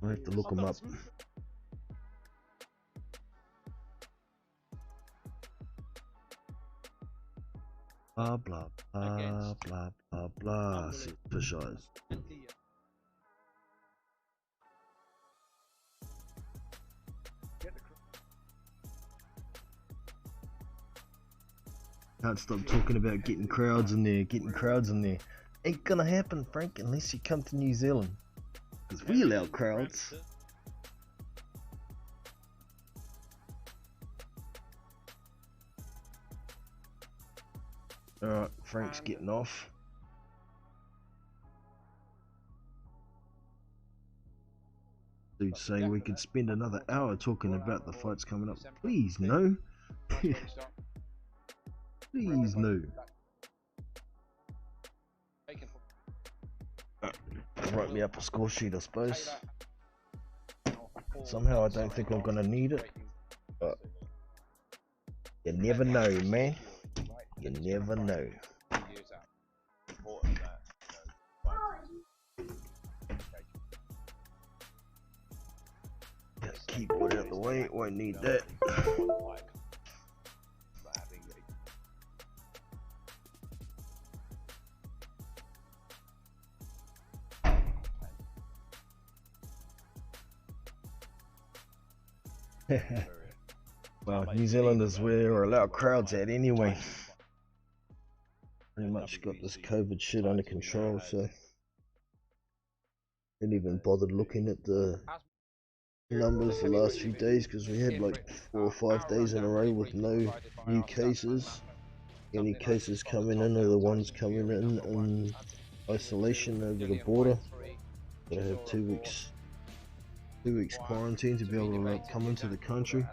I have to look him up. Blah blah blah blah blah blah. See fish eyes. Can't stop talking about getting crowds in there, getting crowds in there. Ain't gonna happen, Frank, unless you come to New Zealand. Because we allow crowds. Alright, Frank's getting off. Dude saying we could spend another hour talking about the fights coming up. Please, no. Please, no. Write me up a score sheet, I suppose. Somehow I don't think I'm gonna need it, but you never know, man. You never know. Get a keyboard out of the way, won't need that. Well, New Zealand is where we're allowed crowds at anyway. Pretty much got this COVID shit under control, so didn't even bother looking at the numbers the last few days because we had like 4 or 5 days in a row with no new cases. Any cases coming in are the ones coming in isolation over the border. They have 2 weeks quarantine to be able to come into the country.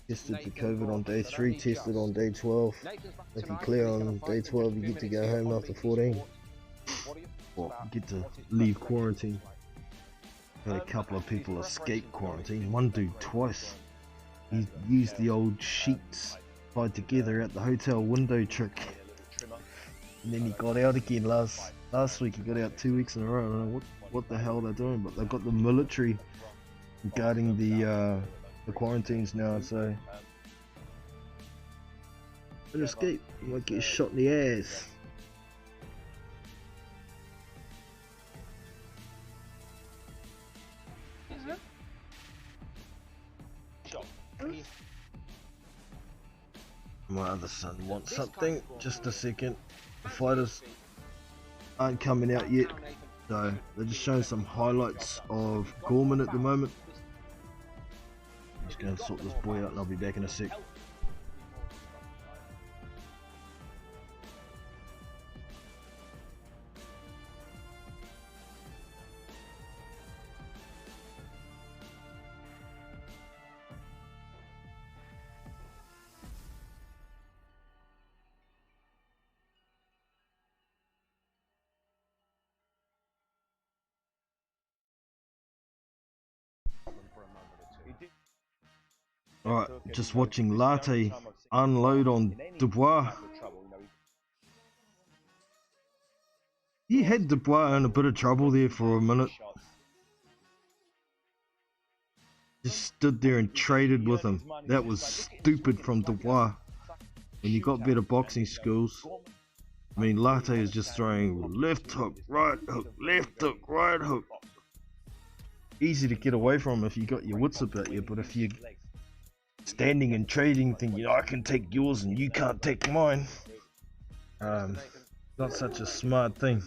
Tested for COVID on day 3, tested on day 12. If you clear on day 12, you get to go home after 14. Or you get to leave quarantine. Had a couple of people escape quarantine. One dude twice. He used the old sheets tied together at the hotel window trick. And then he got out again last week. He got out 2 weeks in a row. I don't know what the hell they're doing, but they've got the military guarding the quarantines now, so don't escape, you might get shot in the ass. My other son wants something. Just a second. The fighters aren't coming out yet, so they're just showing some highlights of Goreman at the moment. I'm just going to sort this boy out and I'll be back in a sec. Alright, just watching Lartey unload on Dubois. He had Dubois in a bit of trouble there for a minute. Just stood there and traded with him. That was stupid from Dubois. When you got better boxing skills, I mean, Lartey is just throwing left hook, right hook, left hook, right hook. Easy to get away from if you got your wits about you, but if you're standing and trading, thinking, I can take yours and you can't take mine, not such a smart thing.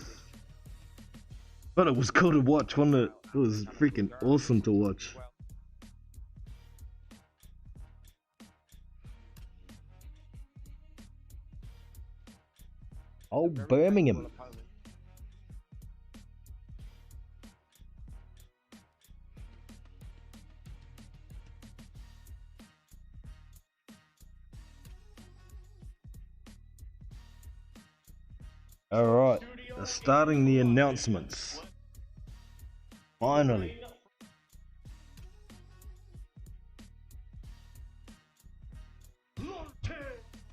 But it was cool to watch, wasn't it? It was freaking awesome to watch. Oh, Birmingham. Alright, starting the announcements. Finally.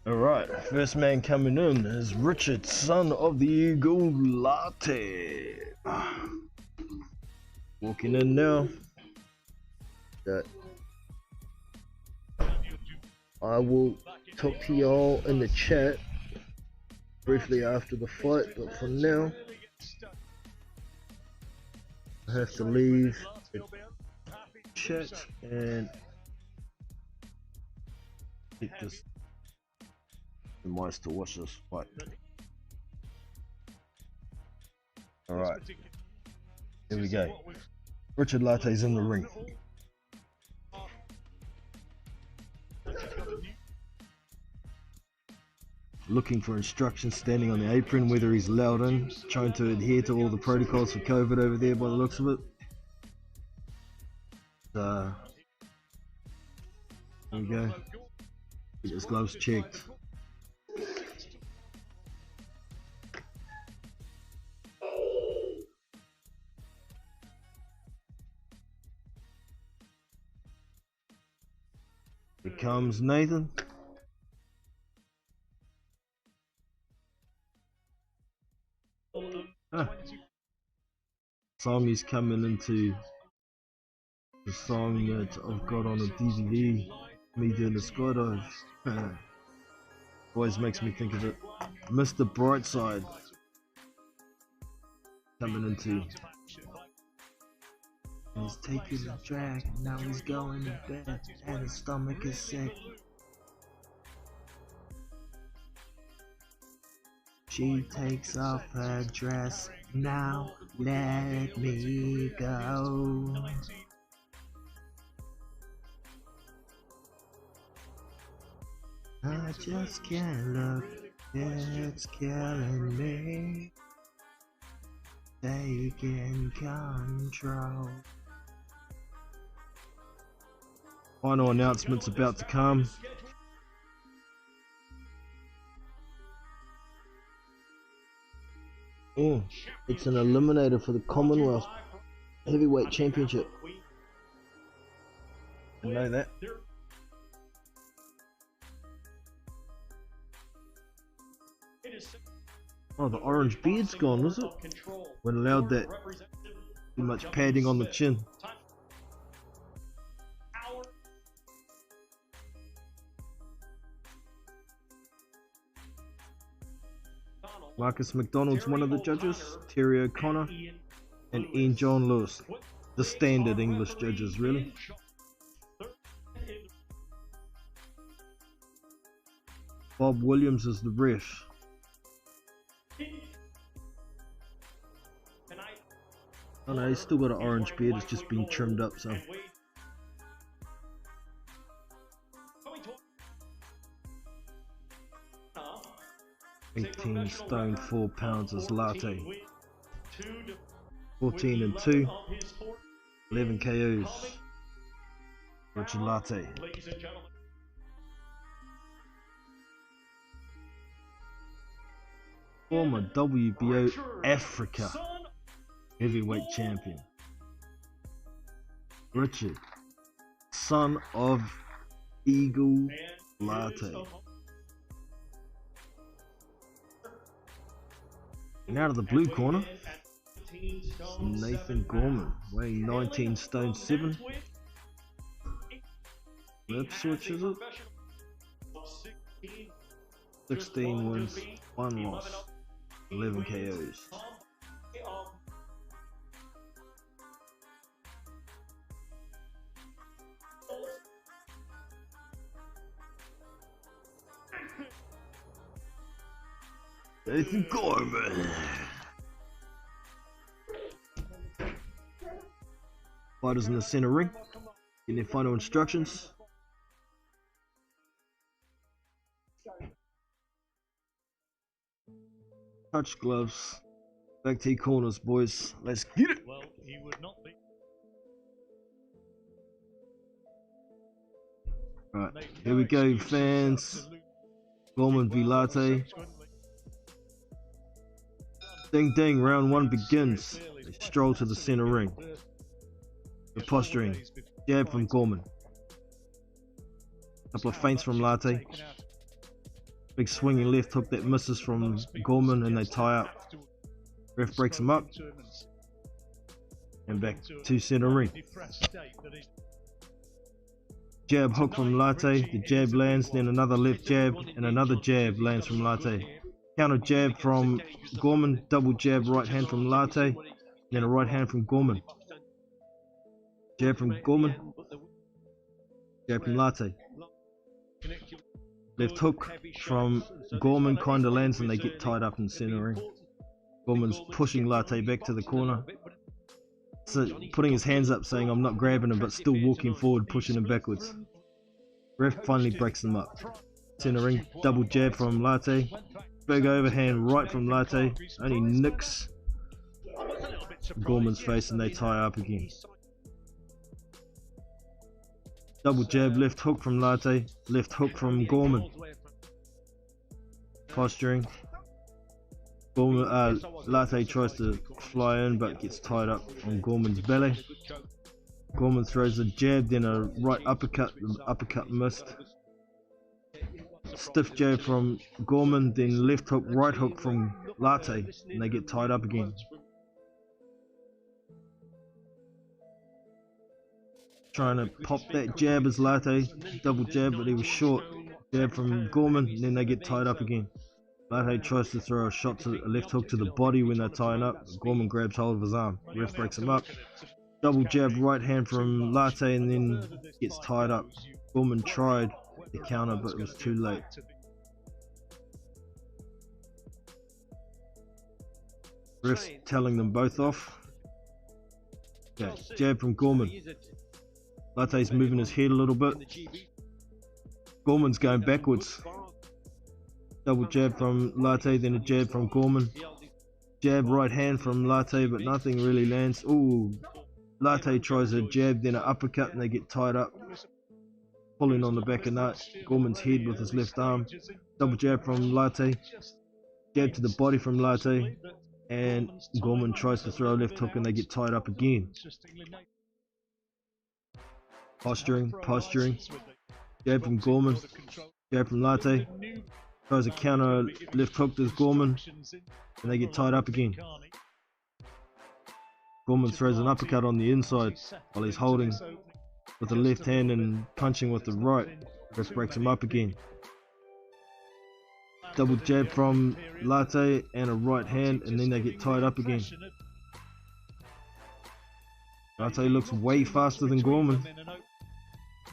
Alright, first man coming in is Richard, son of the Eagle, Lartey. Walking in now. I will talk to y'all in the chat briefly after the fight, but for now, I have to leave the chat and it just nice to watch this fight. Alright, here we go. Richard Lartey's in the ring. Looking for instructions, standing on the apron, whether he's allowed in, trying to adhere to all the protocols for COVID over there by the looks of it. Here we go. Get his gloves checked. Here comes Nathan. Song is coming into the song that I've got on a DVD, me doing the skydive. Always makes me think of it. Mr. Brightside coming into. He's taking a drag, now he's going to bed, and his stomach is sick. She takes off her dress, now let me go. I just can't look, it's killing me. Taking control. Final announcements about to come. Oh, it's an eliminator for the Commonwealth Heavyweight Championship. I know that. Oh, the orange beard's gone, was it? When allowed that too much padding on the chin. Marcus McDonald's one of the judges, Terry O'Connor, and Ian John Lewis. The standard English judges, really. Bob Williams is the ref. Oh no, he's still got an orange beard, it's just been trimmed up some. "18 stone 4 pounds is Lartey. 14 and 2, 11 KOs. Richard Lartey. Former WBO Africa Heavyweight Champion. Richard, son of Eagle Lartey. And out of the blue corner, Nathan Goreman, weighing 19 stone 7, Lip switch, is it? 16 wins, 1 loss, 11 KOs. Nathan Goreman. Fighters in the center ring. Getting their final instructions. Touch gloves. Back to your corners, boys. Let's get it. Well, he would not be. Right, here we go, fans. Goreman v Lartey. Ding ding, round 1 begins. They stroll to the center ring. The posturing. Jab from Goreman. Couple of feints from Lartey. Big swinging left hook that misses from Goreman and they tie up. Ref breaks him up. And back to center ring. Jab hook from Lartey. The jab lands, then another left jab and another jab lands from Lartey. Counter jab from Goreman, double jab right hand from Lartey, then a right hand from Goreman. Jab from Goreman, jab from Lartey. Left hook from Goreman kinda lands and they get tied up in the center ring. Goreman's pushing Lartey back to the corner. So putting his hands up saying I'm not grabbing him but still walking forward, pushing him backwards. Ref finally breaks them up. Center ring, double jab from Lartey. Big overhand right from Lartey, only nicks Goreman's face and they tie up again. Double jab, left hook from Lartey, left hook from Goreman. Posturing. Lartey tries to fly in but gets tied up on Goreman's belly. Goreman throws a jab, then a right uppercut, the uppercut missed. Stiff jab from Goreman, then left hook, right hook from Lartey, and they get tied up again. Trying to pop that jab as Lartey, double jab, but he was short. Jab from Goreman, and then they get tied up again. Lartey tries to throw a shot to a left hook to the body when they're tying up. Goreman grabs hold of his arm. Ref breaks him up. Double jab right hand from Lartey and then gets tied up. Goreman tried the counter but it was too late. Ref's telling them both off. Okay, jab from Goreman. Lartey's moving his head a little bit. Goreman's going backwards. Double jab from Lartey, then a jab from Goreman. Jab right hand from Lartey but nothing really lands. Ooh, Lartey tries a jab, then an uppercut and they get tied up. Pulling on the back of Goreman's head with his left arm. Double jab from Lartey. Jab to the body from Lartey. And Goreman tries to throw a left hook and they get tied up again. Posturing. Jab from Goreman. Jab from Lartey. Tries a counter left hook to Goreman. And they get tied up again. Goreman throws an uppercut on the inside while he's holding with the left hand and punching with the right. Ref breaks him up again. Double jab from Lartey and a right hand and then they get tied up again. Lartey looks way faster than Goreman.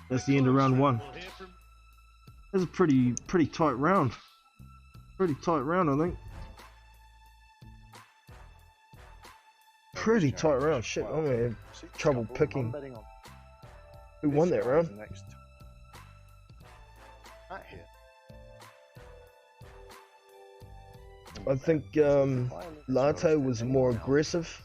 That's the end of round 1. That's a pretty tight round. Pretty tight round, I think. Pretty tight round. Shit, I'm gonna have trouble picking who won that round. I think Lartey was more aggressive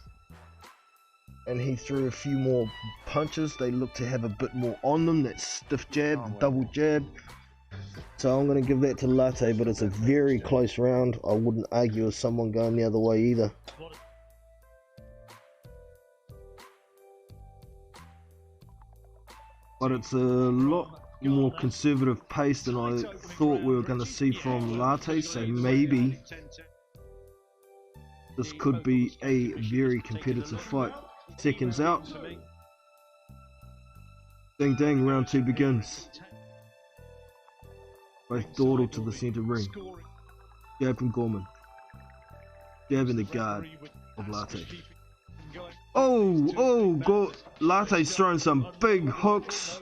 and he threw a few more punches. They looked to have a bit more on them. That stiff jab, the double jab. So I'm going to give that to Lartey, but it's a very close round. I wouldn't argue with someone going the other way either. But it's a lot more conservative pace than I thought we were going to see from Lartey, so maybe this could be a very competitive fight. Seconds out. Ding ding, round 2 begins. Both dawdle to the centre ring. Jab from Goreman. Jab in the guard of Lartey. Lartey's throwing some big hooks.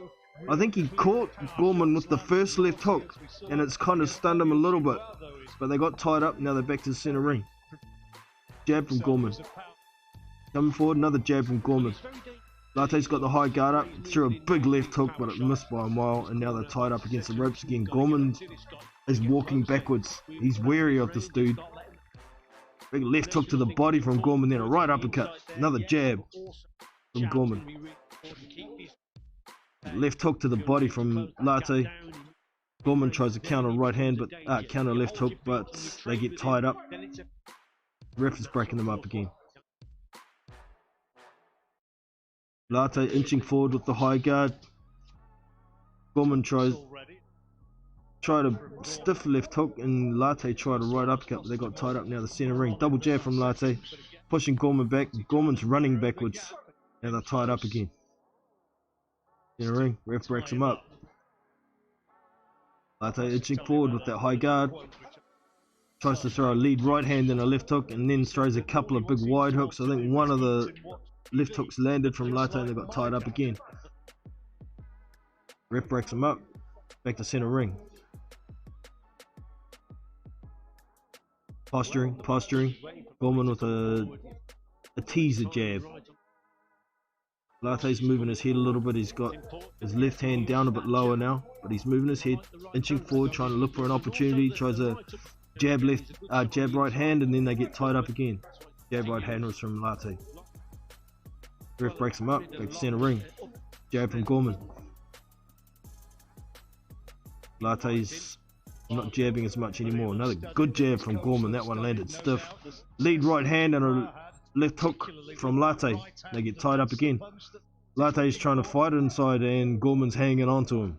I think he caught Goreman with the first left hook, and it's kind of stunned him a little bit. But they got tied up, now they're back to the centre ring. Jab from Goreman. Coming forward, another jab from Goreman. Lartey's got the high guard up, threw a big left hook, but it missed by a mile, and now they're tied up against the ropes again. Goreman is walking backwards. He's wary of this dude. Big left hook to the body from Goreman, then a right uppercut. Another jab from Goreman. Left hook to the body from Lartey. Goreman tries to counter right hand, but counter left hook, but they get tied up. Ref is breaking them up again. Lartey inching forward with the high guard. Goreman tried a stiff left hook, and Lartey tried a right uppercut, but they got tied up now the centre ring. Double jab from Lartey, pushing Goreman back. Goreman's running backwards. Now they're tied up again. Centre ring, ref breaks him up. Lartey inching forward with that high guard. Tries to throw a lead right hand and a left hook, and then throws a couple of big wide hooks. I think one of the left hooks landed from Lartey and they got tied up again. Ref breaks him up. Back to centre ring. Posturing. Goreman with a teaser jab. Lartey's moving his head a little bit. He's got his left hand down a bit lower now, but he's moving his head, inching forward, trying to look for an opportunity. Tries a jab right hand, and then they get tied up again. Jab right hand was from Lartey. Ref breaks him up. Back to centre ring. Jab from Goreman. Lartey's not jabbing as much anymore. Another good jab from Goreman. That one landed stiff. Lead right hand and a left hook from Lartey. They get tied up again. Lartey's trying to fight it inside, and Goreman's hanging on to him.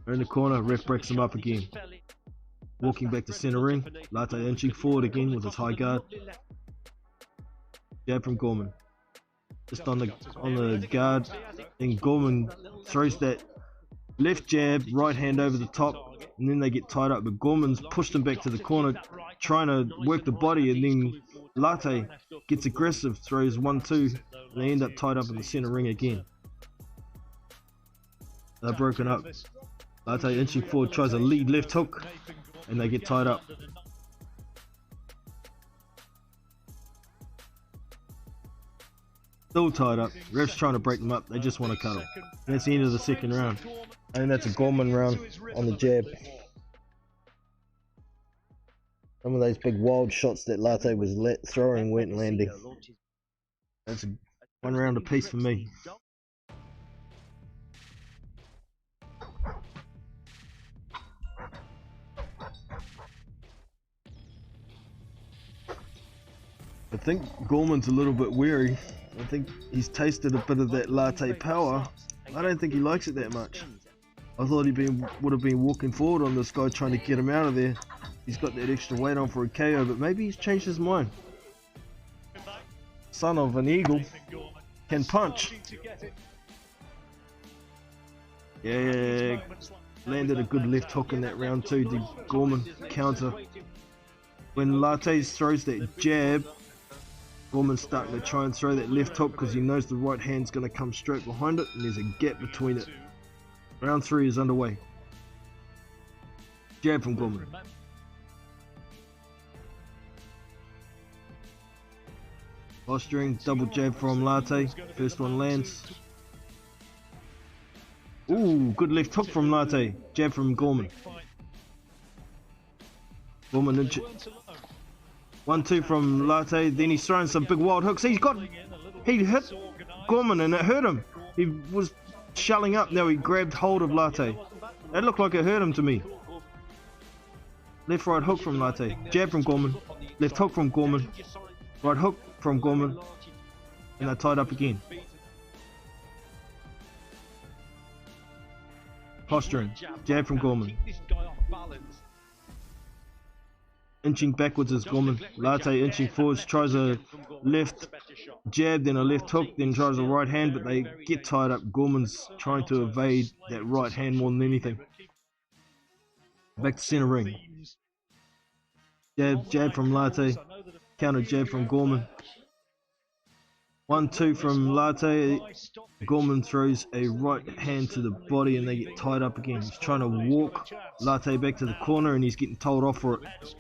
They're in the corner. Ref breaks him up again. Walking back to centre ring. Lartey inching forward again with his high guard. Jab from Goreman. Just on the guard, and Goreman throws that left jab, right hand over the top, and then they get tied up. But Goreman's pushed him back to the corner, trying to work the body, and then Lartey gets aggressive, throws 1-2, and they end up tied up in the centre ring again. They're broken up. Lartey inching forward, tries a lead left hook, and they get tied up. Still tied up. Ref's trying to break them up. They just want to cut them. That's the end of the second round. I think that's a Goreman round on the jab. Some of those big wild shots that Lartey was throwing weren't landing. That's one round apiece for me. I think Goreman's a little bit wary. I think he's tasted a bit of that Lartey power. I don't think he likes it that much. I thought he would have been walking forward on this guy, trying to get him out of there. He's got that extra weight on for a KO, but maybe he's changed his mind. Son of an eagle can punch. Yeah, landed a good left hook in that round too. The Goreman counter. When Lartey throws that jab, Goreman's starting to try and throw that left hook because he knows the right hand's going to come straight behind it, and there's a gap between it. Round 3 is underway. Jab from Goreman. Posturing, double jab from Lartey. First one lands. Ooh, good left hook from Lartey. Jab from Goreman. Goreman inch. 1-2 from Lartey. Then he's throwing some big wild hooks. He hit Goreman and it hurt him. He was shelling up. Now he grabbed hold of Lartey. That looked like it hurt him to me. Left right hook from Lartey. Jab from Goreman. Left hook from Goreman. Right hook from Goreman. And they're tied up again. Posturing. Jab from Goreman. inching backwards is Goreman. Lartey inching forwards, tries a left jab, then a left hook, then tries a right hand, but they get tied up. Goreman's trying to evade that right hand more than anything. Back to center ring. Jab from Lartey. Counter jab from Goreman. 1-2 from Lartey. Goreman throws a right hand to the body and they get tied up again. He's trying to walk Lartey back to the corner and he's getting told off for it.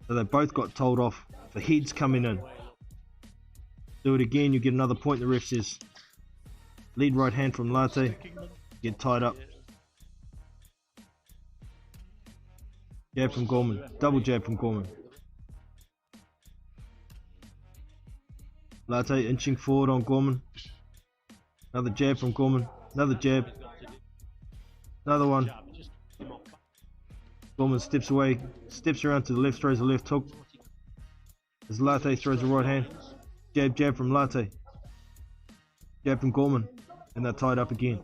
So they both got told off for heads coming in. Do it again, you get another point, the ref says. Lead right hand from Lartey. Get tied up. Jab from Goreman. Double jab from Goreman. Lartey inching forward on Goreman. Another jab from Goreman. Another jab. Another one. Goreman steps away. Steps around to the left, throws a left hook. As Lartey throws a right hand. Jab from Lartey. Jab from Goreman. And they're tied up again.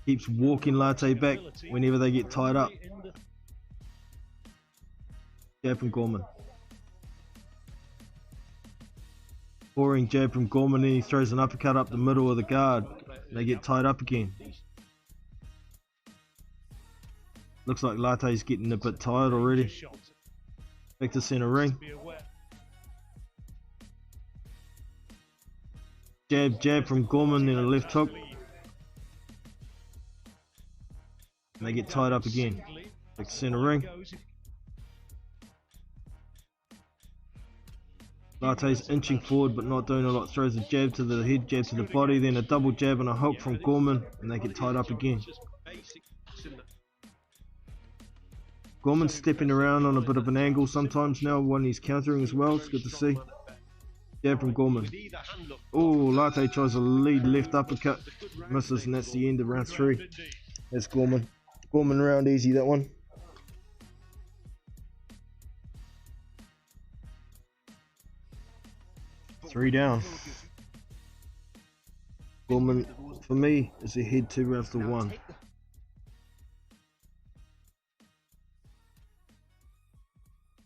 Keeps walking Lartey back whenever they get tied up. Jab from Goreman. Pouring jab from Goreman, and he throws an uppercut up the middle of the guard. They get tied up again. Looks like Lartey's getting a bit tired already. Back to center ring. Jab from Goreman, then a left hook. And they get tied up again. Back to center ring. Lartey's inching forward but not doing a lot. Throws a jab to the head, jab to the body, then a double jab and a hook from Goreman, and they get tied up again. Goreman's stepping around on a bit of an angle sometimes now when he's countering as well. It's good to see. Jab from Goreman. Oh, Lartey tries a lead left uppercut. Misses, and that's the end of round 3. That's Goreman. Goreman round easy, that one. Three down. Goreman, for me, is ahead 2 rounds to 1.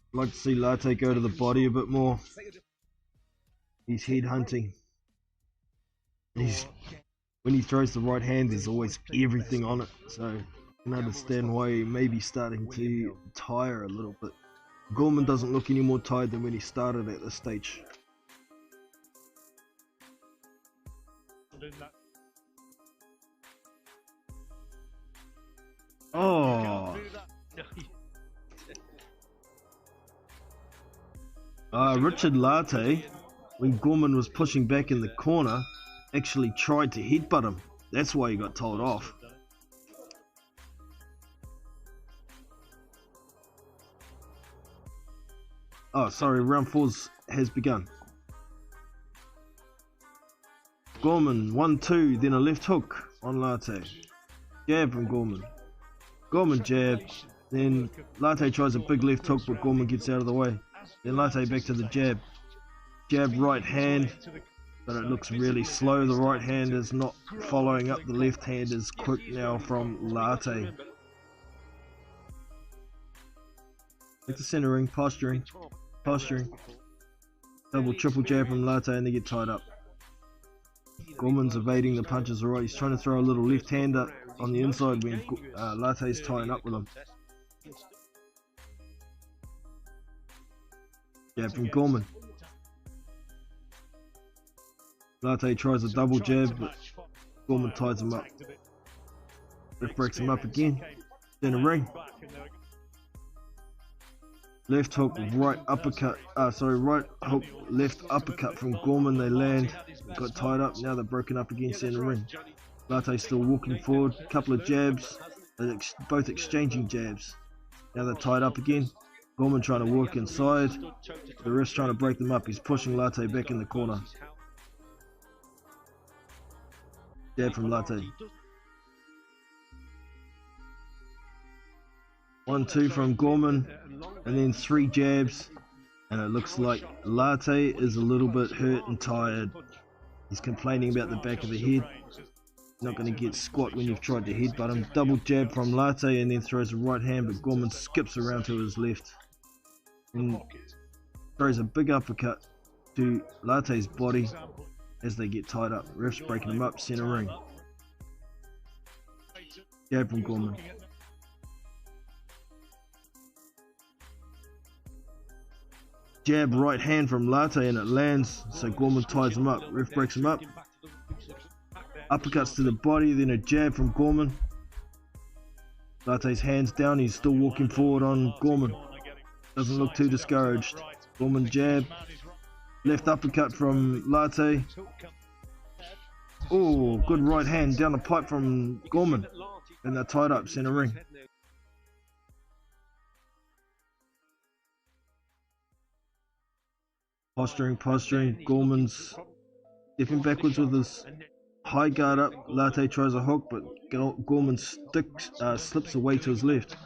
I'd like to see Lartey go to the body a bit more. He's head hunting. When he throws the right hand, there's always everything on it. So I can understand why he may be starting to tire a little bit. Goreman doesn't look any more tired than when he started at this stage. Oh. Richard Lartey, when Goreman was pushing back in the corner, actually tried to headbutt him. That's why he got told off. Oh, sorry, round 4 has begun. Goreman, 1-2, then a left hook on Lartey. Jab from Goreman. Goreman jab, then Lartey tries a big left hook, but Goreman gets out of the way. Then Lartey back to the jab. Jab right hand, but it looks really slow. The right hand is not following up. The left hand is quick now from Lartey. Back to center ring, posturing. Double, triple jab from Lartey and they get tied up. Goreman's evading the punches alright. He's trying to throw a little left hand up on the inside when Lartey's tying up with him. Jab from Goreman. Lartey tries a double jab, but Goreman ties him up. Ref breaks him up again. Then a ring. Left hook, right uppercut. Right hook, left uppercut from Goreman. They land. Got tied up. Now they're broken up against in the ring. Lartey still walking forward. Couple of jabs. They're both exchanging jabs. Now they're tied up again. Goreman trying to work inside. The ref's trying to break them up. He's pushing Lartey back in the corner. Jab from Lartey. 1-2 from Goreman, and then 3 jabs. And it looks like Lartey is a little bit hurt and tired. He's complaining about the back of the head. Not going to get squat when you've tried to headbutt him. Double jab from Lartey and then throws a right hand, but Goreman skips around to his left and throws a big uppercut to Lartey's body as they get tied up. Refs breaking him up, center ring. Jab from Goreman. Jab right hand from Lartey and it lands, so Goreman ties him up. Ref breaks him up. Uppercuts to the body, then a jab from Goreman. Lartey's hands down, he's still walking forward on Goreman. Doesn't look too discouraged. Goreman jab. Left uppercut from Lartey. Oh, good right hand down the pipe from Goreman. And they're tied up, center ring. Posturing. Goreman's stepping backwards with his high guard up. Lartey tries a hook, but Goreman slips away to his left.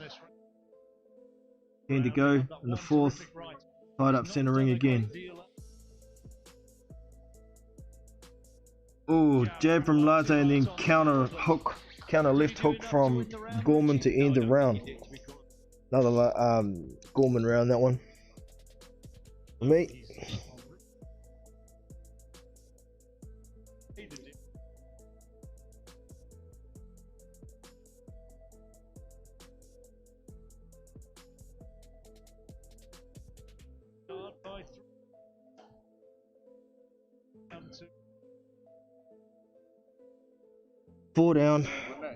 10 to go in the fourth. Tied up center ring again. Oh, jab from Lartey and then counter left hook from Goreman to end the round. Another Goreman round, that one. For me. Four down,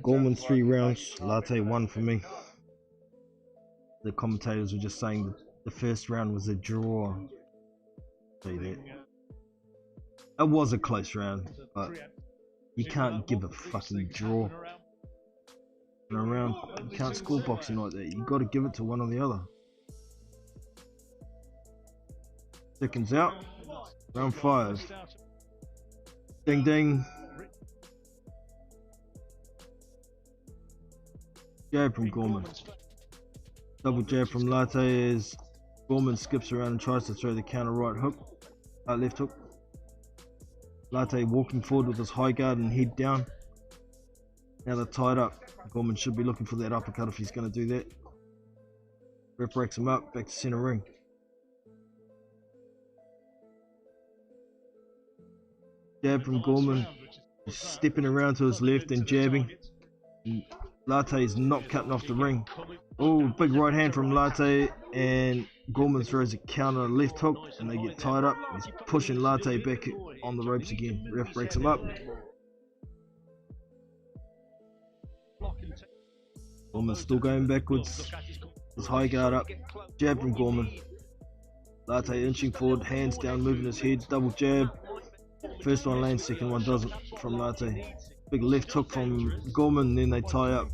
Goreman 3 rounds, Lartey 1 for me. The commentators were just saying that the first round was a draw. See that. It was a close round, but you can't give a fucking draw in a round. You can't score boxing like that. You got to give it to one or the other. Seconds out, round 5. Ding ding. Jab from Goreman. Double jab from Lartey as Goreman skips around and tries to throw the counter right hook, left hook. Lartey walking forward with his high guard and head down. Now they're tied up. Goreman should be looking for that uppercut if he's going to do that. Ref breaks him up, back to center ring. Jab from Goreman, stepping around to his left and jabbing. Lartey's not cutting off the ring. Oh, big right hand from Lartey and Goreman throws a counter left hook and they get tied up. He's pushing Lartey back on the ropes again. Ref breaks him up. Goreman's still going backwards. His high guard up. Jab from Goreman. Lartey inching forward, hands down, moving his head. Double jab. First one lands, second one doesn't from Lartey. Big left hook from Goreman, then they tie up.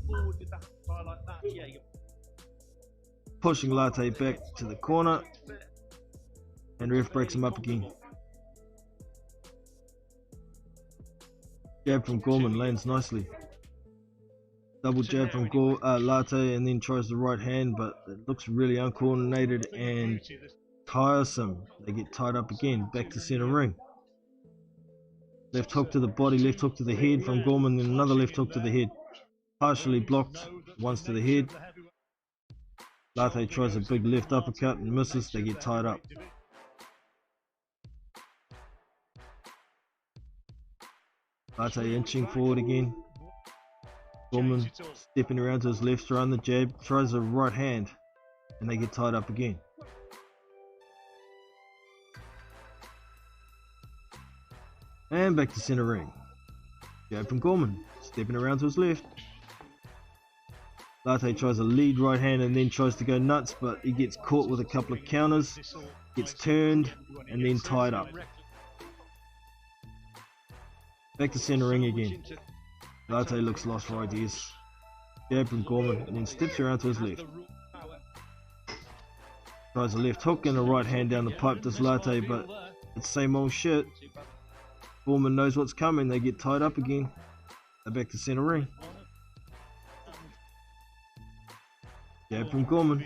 Pushing Lartey back to the corner. And ref breaks him up again. Jab from Goreman lands nicely. Double jab from Lartey and then tries the right hand, but it looks really uncoordinated and tiresome. They get tied up again, back to center ring. Left hook to the body, left hook to the head from Goreman, then another left hook to the head. Partially blocked, once to the head. Lartey tries a big left uppercut and misses, they get tied up. Lartey inching forward again. Goreman stepping around to his left, throwing the jab, tries a right hand, and they get tied up again. And back to center ring. Jab from Goreman, stepping around to his left. Lartey tries a lead right hand and then tries to go nuts, but he gets caught with a couple of counters, gets turned, and then tied up. Back to center ring again. Lartey looks lost for ideas. Jab from Goreman and then steps around to his left. Tries a left hook and a right hand down the pipe, does Lartey, but it's same old shit. Goreman knows what's coming, they get tied up again. They're back to center ring. Jab from Goreman.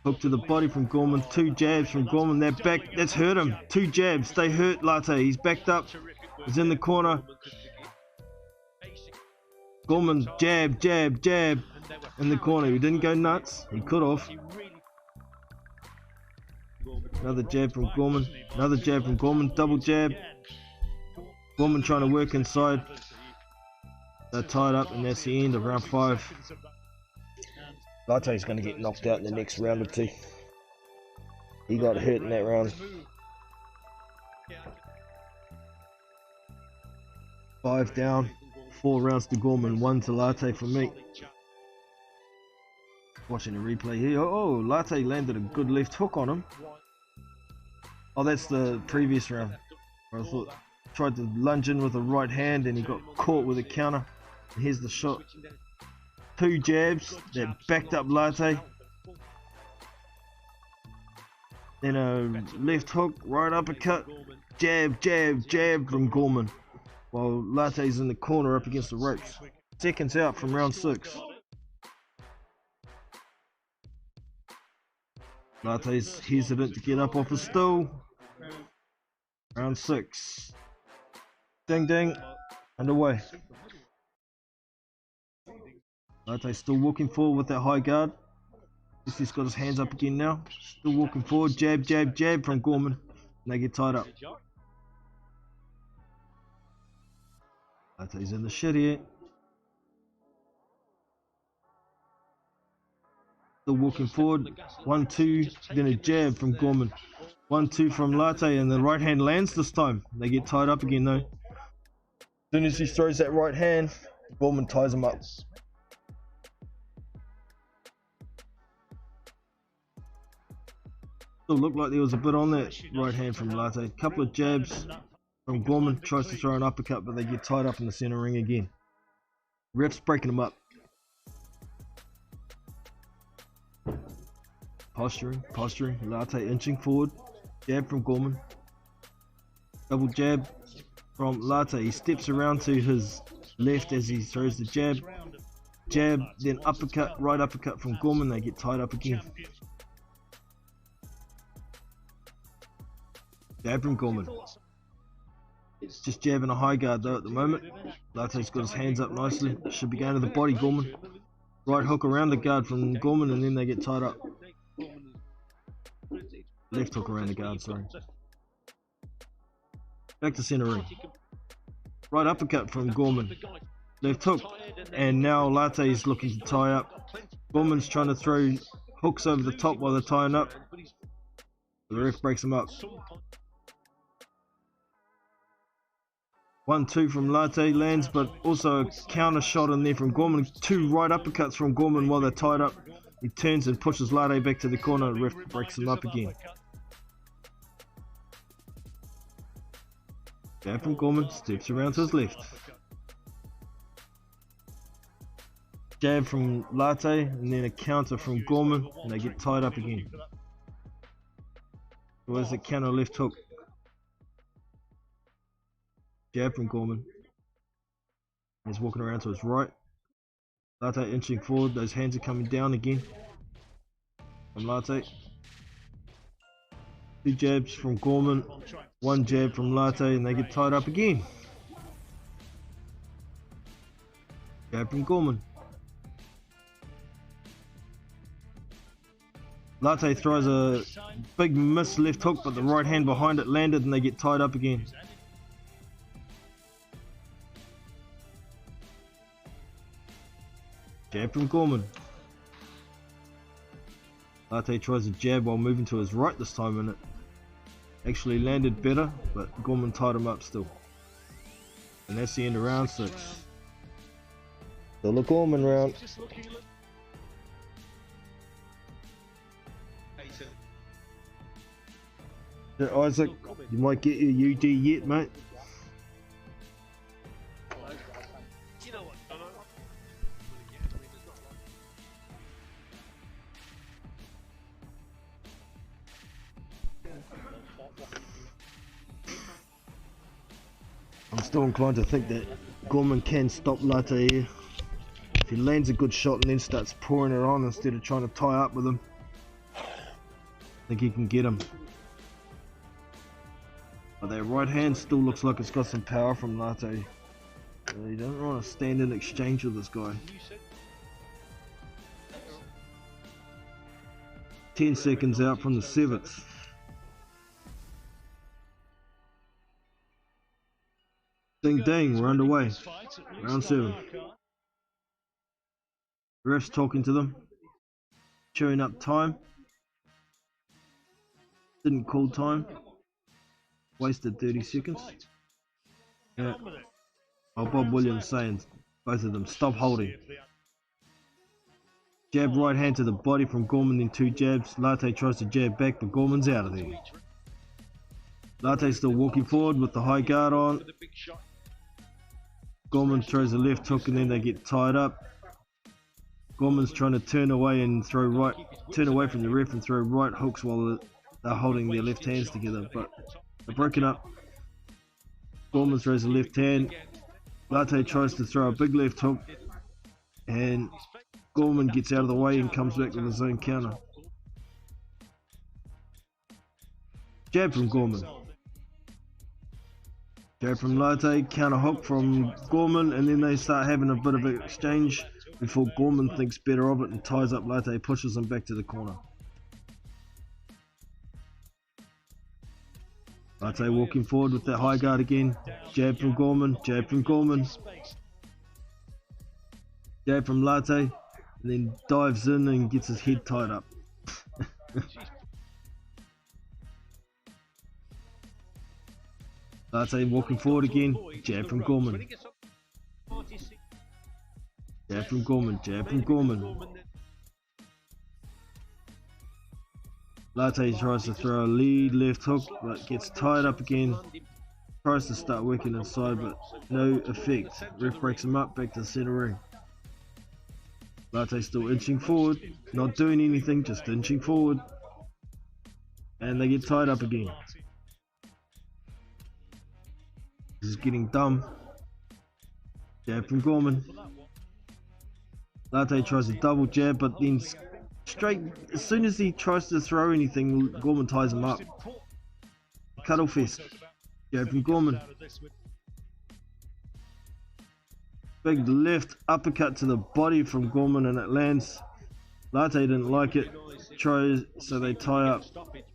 Hook to the body from Goreman. 2 jabs from Goreman. They're back. That's hurt him. 2 jabs. They hurt Lartey. He's backed up. He's in the corner. Goreman jab, jab, jab in the corner. He didn't go nuts. He could have. Another jab from Goreman. Another jab from Goreman. Double jab. Goreman trying to work inside. They're tied up, and that's the end of round 5. Lartey's going to get knocked out in the next round or 2. He got hurt in that round. 5 down. 4 rounds to Goreman, 1 to Lartey for me. Watching the replay here. Oh, Lartey landed a good left hook on him. Oh, that's the previous round. I thought tried to lunge in with a right hand and he got caught with a counter. And here's the shot. 2 jabs that backed up Lartey. Then a left hook, right uppercut, jab, jab, jab from Goreman. While Lartey's in the corner up against the ropes. Seconds out from round 6. Lartey's hesitant to get up off his stool. Round 6. Ding ding. Underway. Lartey's still walking forward with that high guard. He's got his hands up again now. Still walking forward. Jab, jab, jab from Goreman. And they get tied up. Lartey's in the shit here. Still walking forward. 1, 2. Then a jab from Goreman. 1, 2 from Lartey, and the right hand lands this time. They get tied up again though. As soon as he throws that right hand, Goreman ties him up. Still looked like there was a bit on that right hand from Lartey. Couple of jabs from Goreman. Tries to throw an uppercut, but they get tied up in the center ring again. Ref's breaking them up. Posturing. Lartey inching forward. Jab from Goreman. Double jab from Lartey. He steps around to his left as he throws the jab. Jab, then uppercut, right uppercut from Goreman. They get tied up again. Jab from Goreman. Just jabbing a high guard though at the moment. Lartey's got his hands up nicely. Should be going to the body, Goreman. Right hook around the guard from Goreman, and then they get tied up. Left hook around the guard, sorry. Back to center ring. Right uppercut from Goreman. Left hook. And now Lartey is looking to tie up. Goreman's trying to throw hooks over the top while they're tying up. The ref breaks them up. 1, 2 from Lartey lands, but also a counter shot in there from Goreman. 2 right uppercuts from Goreman while they're tied up. He turns and pushes Lartey back to the corner. The ref breaks him up again. Jab from Goreman, steps around to his left. Jab from Lartey, and then a counter from Goreman, and they get tied up again. Where's the counter left hook? Jab from Goreman. He's walking around to his right. Lartey inching forward, those hands are coming down again. From Lartey. 2 jabs from Goreman, 1 jab from Lartey, and they get tied up again. Jab from Goreman. Lartey throws a big miss left hook, but the right hand behind it landed and they get tied up again. Jab from Goreman. Lartey tries a jab while moving to his right this time, and it actually landed better, but Goreman tied him up still. And that's the end of round 6. Still a Goreman round. Yeah, Isaac, you might get your UD yet, mate. I'm still inclined to think that Goreman can stop Lartey here. If he lands a good shot and then starts pouring it on instead of trying to tie up with him. Think he can get him. But that right hand still looks like it's got some power from Lartey. He doesn't want to stand in exchange with this guy. 10 seconds out from the 7th. Ding ding, we're underway. Round 7. Refs talking to them. Chewing up time. Didn't call time. Wasted 30 seconds. Yeah. Oh, Bob Williams saying, both of them, stop holding. Jab right hand to the body from Goreman, then 2 jabs. Lartey tries to jab back, but Goreman's out of there. Lartey's still walking forward with the high guard on. Goreman throws a left hook and then they get tied up. Goreman's trying to turn away and turn away from the ref and throw right hooks while they're holding their left hands together, but they're broken up. Goreman throws a left hand. Lartey tries to throw a big left hook and Goreman gets out of the way and comes back with his own counter. Jab from Goreman. Jab from Lartey, counter hook from Goreman, and then they start having a bit of an exchange before Goreman thinks better of it and ties up Lartey, pushes him back to the corner. Lartey walking forward with that high guard again. Jab from Goreman, jab from Goreman. Jab from Lartey, and then dives in and gets his head tied up. Lartey walking forward again. Jab from Goreman. Jab from Goreman, jab from Goreman. Lartey tries to throw a lead left hook, but gets tied up again. Tries to start working inside, but no effect. Ref breaks him up, back to the center ring. Lartey still inching forward, not doing anything, just inching forward. And they get tied up again. This is getting dumb. Jab from Goreman. Lartey tries a double jab, but then straight, as soon as he tries to throw anything, Goreman ties him up. Cuddle fest. Jab from Goreman. Big left uppercut to the body from Goreman and it lands. Lartey didn't like it. Tries, so they tie up.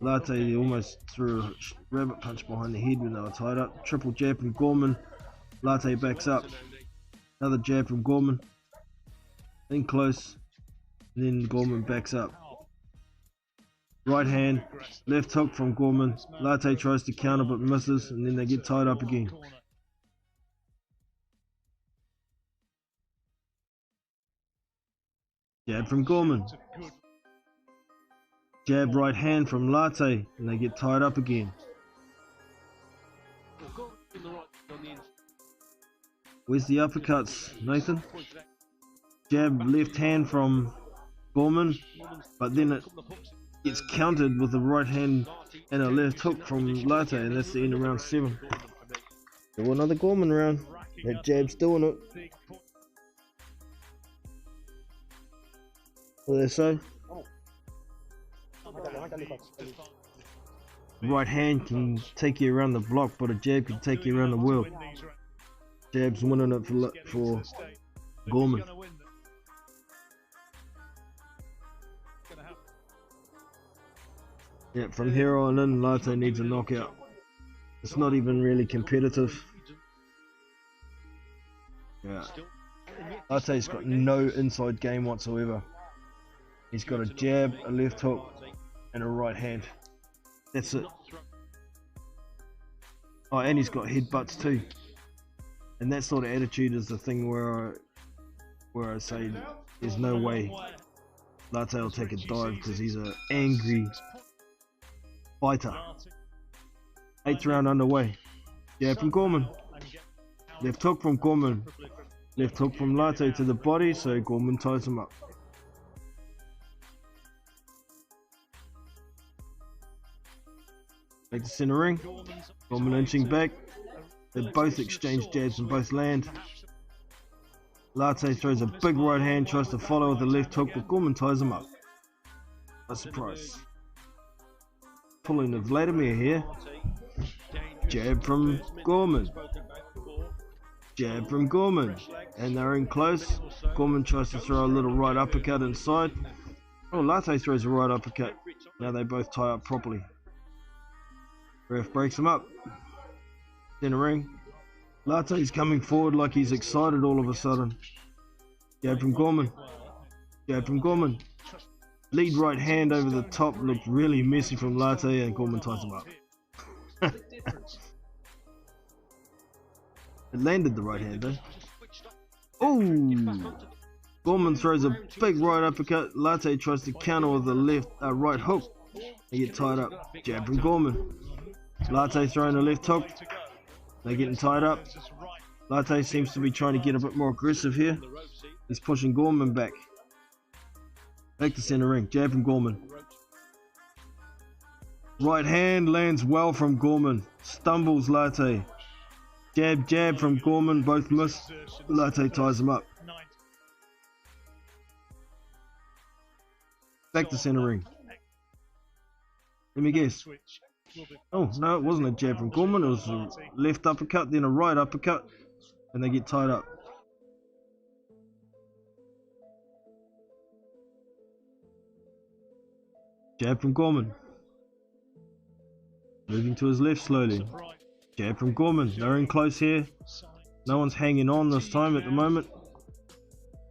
Lartey almost threw a rabbit punch behind the head when they were tied up. Triple jab from Goreman. Lartey backs up. Another jab from Goreman. Then close. Then Goreman backs up. Right hand, left hook from Goreman. Lartey tries to counter but misses, and then they get tied up again. Jab from Goreman. Jab right hand from Lartey, and they get tied up again. Where's the uppercuts, Nathan? Jab left hand from Goreman, but then it gets countered with a right hand and a left hook from Lartey, and that's the end of round 7. So another Goreman round. That jab's doing it. What do they say? Right hand can take you around the block, but a jab can take you around the world. Jab's winning it for Goreman. Yeah, from here on in, Lartey needs a knockout. It's not even really competitive. Yeah. Lartey's got no inside game whatsoever. He's got a jab, a left hook, and a right hand. That's it. Oh, and he's got headbutts too. And that sort of attitude is the thing where I say there's no way Lartey will take a dive because he's an angry fighter. 8th round underway. Jab from Goreman. Left hook from Goreman. Left hook from Lartey to the body, so Goreman ties him up. Back to center ring. Goreman inching back. They both exchange jabs and both land. Lartey throws a big right hand, tries to follow with the left hook, but Goreman ties him up. A surprise. pulling a Vladimir here. Jab from Goreman. Jab from Goreman. And they're in close. Goreman tries to throw a little right uppercut inside. Oh, Lartey throws a right uppercut. Now they both tie up properly. Ref breaks them up. In the ring. Lartey's coming forward like he's excited all of a sudden. Jab from Goreman. Jab from Goreman. Lead right hand over the top looked really messy from Lartey, and Goreman ties him up. It landed the right hand though. Oh! Goreman throws a big right uppercut. Lartey tries to counter with a right hook. They get tied up. Jab from Goreman. Lartey throwing a left hook. They're getting tied up. Lartey seems to be trying to get a bit more aggressive here. He's pushing Goreman back. Back to center ring. Jab from Goreman. Right hand lands well from Goreman. Stumbles Lartey. Jab, jab from Goreman. Both miss. Lartey ties him up. Back to center ring. Let me guess. Oh, no, it wasn't a jab from Goreman. It was a left uppercut, then a right uppercut. And they get tied up. Jab from Goreman. Moving to his left slowly. Jab from Goreman. They're in close here. No one's hanging on this time at the moment.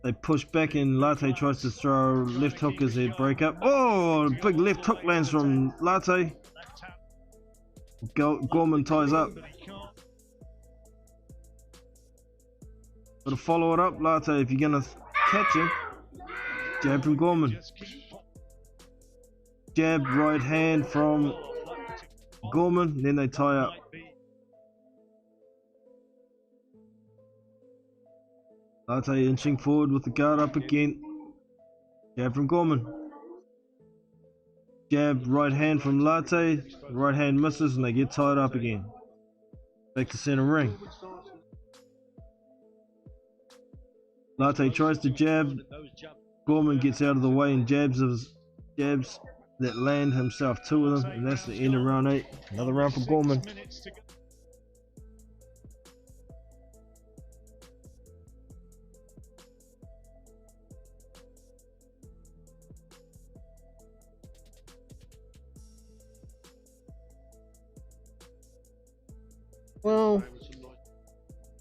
They push back and Lartey tries to throw a left hook as they break up. Oh, a big left hook lands from Lartey. Goreman ties up. Gotta follow it up, Lartey, if you're gonna catch him. Jab from Goreman. Jab, right hand from Goreman, then they tie up. Lartey inching forward with the guard up again. Jab from Goreman. Jab, right hand from Lartey. Right hand misses and they get tied up again. Back to center ring. Lartey tries to jab. Goreman gets out of the way and jabs that land himself 2 of them, and that's the end of round 8. Another round for Goreman. Well,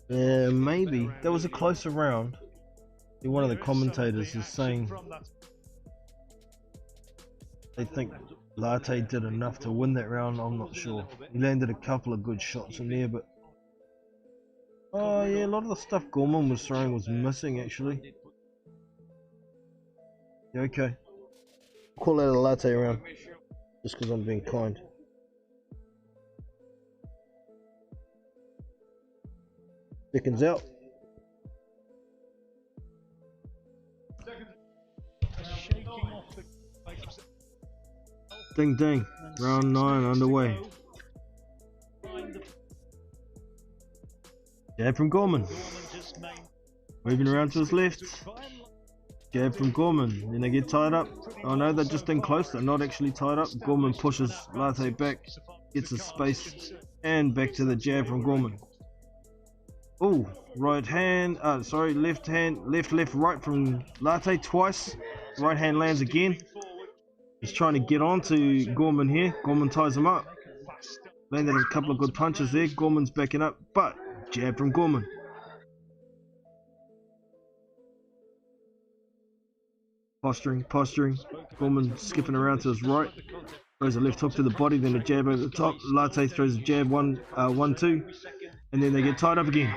yeah, maybe. That was a closer round. One of the commentators is saying they think Lartey did enough to win that round. I'm not sure. He landed a couple of good shots in there, but oh yeah, a lot of the stuff Goreman was throwing was missing actually. Yeah, okay. Call that a Lartey round, just because I'm being kind. Seconds out. Ding ding, round 9 underway. Jab from Goreman. Moving around to his left. Jab from Goreman. Then they get tied up. Oh no, they're just in close. They're not actually tied up. Goreman pushes Lartey back, gets his space, and back to the jab from Goreman. Oh, right hand. Left hand. Left, right from Lartey twice. Right hand lands again. He's trying to get onto Goreman here. Goreman ties him up. Landed a couple of good punches there. Goreman's backing up, but jab from Goreman. Posturing. Goreman skipping around to his right. Throws a left hook to the body, then a jab over the top. Lartey throws a jab, 1-2, and then they get tied up again.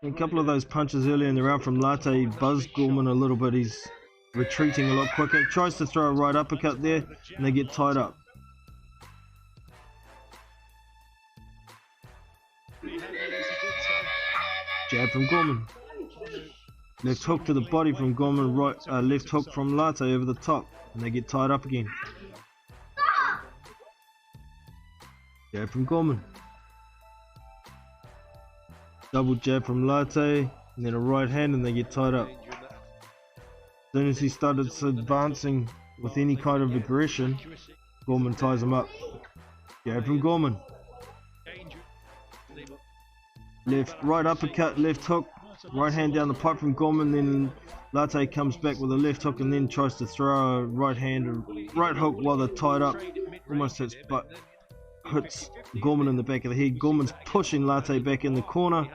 A couple of those punches earlier in the round from Lartey buzzed Goreman a little bit. He's retreating a lot quicker. Tries to throw a right uppercut there, and they get tied up. Jab from Goreman. Left hook to the body from Goreman. Left hook from Lartey over the top, and they get tied up again. Jab from Goreman. Double jab from Lartey. and then a right hand, and they get tied up. As soon as he started advancing with any kind of aggression, Goreman ties him up. Jab from Goreman. Right uppercut, left hook, right hand down the pipe from Goreman, then Lartey comes back with a left hook and then tries to throw a right hook while they're tied up. Almost hits Goreman in the back of the head. Goreman's pushing Lartey back in the corner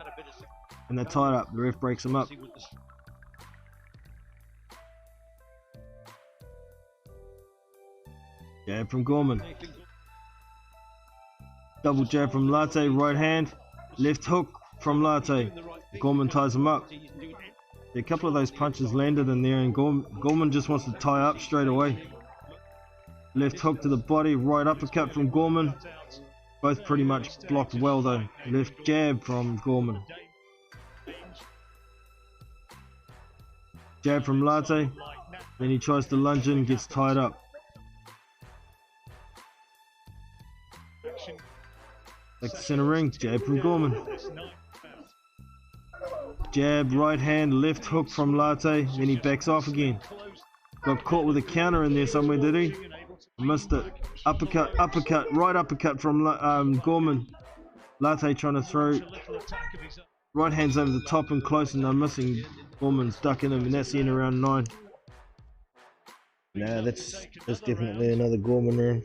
and they're tied up. The ref breaks him up. Jab from Goreman. Double jab from Lartey, right hand. Left hook from Lartey. Goreman ties him up. A couple of those punches landed in there and Goreman just wants to tie up straight away. Left hook to the body, right uppercut from Goreman. Both pretty much blocked well though. Left jab from Goreman. Jab from Lartey. Then he tries to lunge in, gets tied up. Back to center ring, jab from Goreman. Jab, right hand, left hook from Lartey, then he backs off again. Got caught with a counter in there somewhere, did he? Missed it. Uppercut, right uppercut from Goreman. Lartey trying to throw. Right hand's over the top and close and they're missing. Goreman's ducking him and that's the end of round 9. Nah, that's definitely another Goreman round.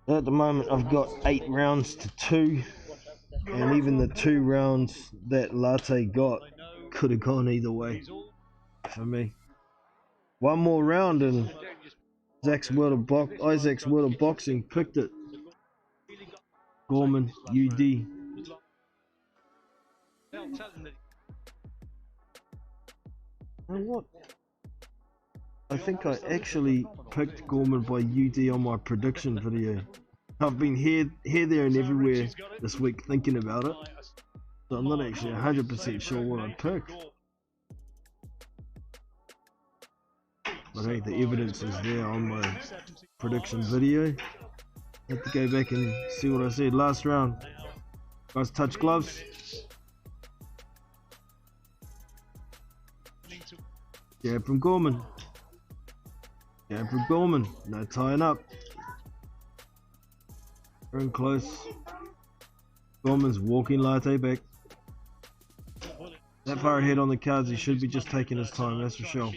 At the moment I've got 8 rounds to 2, and even the 2 rounds that Lartey got could have gone either way for me. One more round and Isaac's World of Boxing picked it. Goreman, UD. You know what? I think I actually picked Goreman by UD on my prediction video. I've been here, there and everywhere this week thinking about it, so I'm not actually 100% sure what I picked. But hey, the evidence is there on my prediction video. I have to go back and see what I said. Last round, guys, touch gloves. Jab from Goreman. Jab from Goreman, no tying up. Very close. Goreman's walking Lartey back. That far ahead on the cards, he should be just taking his time, that's for sure.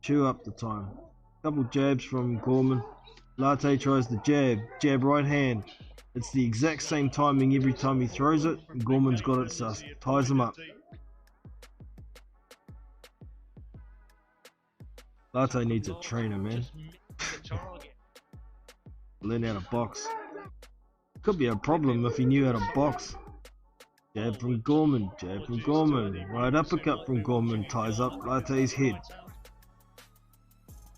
Chew up the time. Couple jabs from Goreman. Lartey tries the jab right hand. It's the exact same timing every time he throws it, and Goreman's got it sussed. Ties him up. Lartey needs a trainer, man. Learn how to box. Could be a problem if he knew how to box. Jab from Goreman, right uppercut from Goreman, ties up Lartey's head.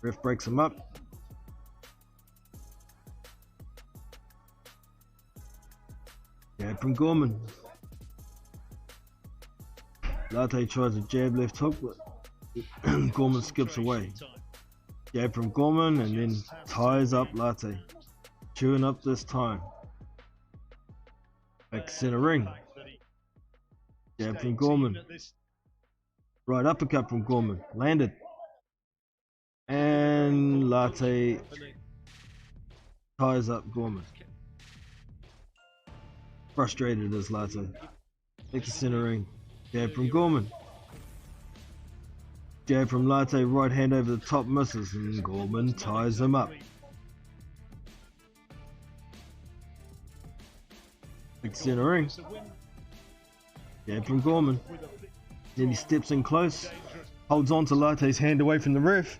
Ref breaks him up. Jab from Goreman. Lartey tries a jab left hook, but Goreman skips away. Jab from Goreman and then ties up Lartey. Chewing up this time. Back center ring. Jab from Goreman. Right uppercut from Goreman. Landed. And Lartey ties up Goreman. Frustrated as Lartey. Back to center ring. Jab from Goreman. Jab from Lartey, right hand over the top, misses, and Goreman ties him up. Big center ring. Jab from Goreman. Then he steps in close, holds on to Lartey's hand away from the ref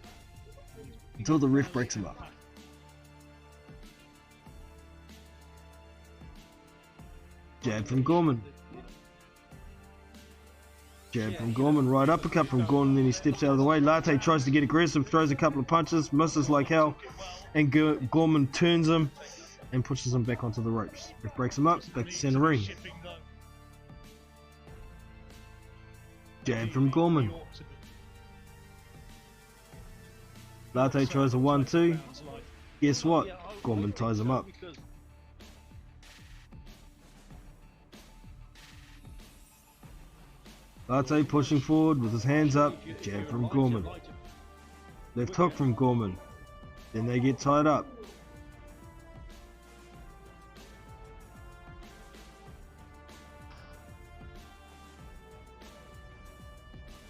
until the ref breaks him up. Jab from Goreman. Jab from Goreman, right uppercut from Goreman, then he steps out of the way. Lartey tries to get aggressive, throws a couple of punches, misses like hell, and Goreman turns him and pushes him back onto the ropes. Ref breaks him up, back to center ring. Jab from Goreman. Lartey tries a 1-2. Guess what? Goreman ties him up. Lartey pushing forward with his hands up, jab from Goreman. Left hook from Goreman. Then they get tied up.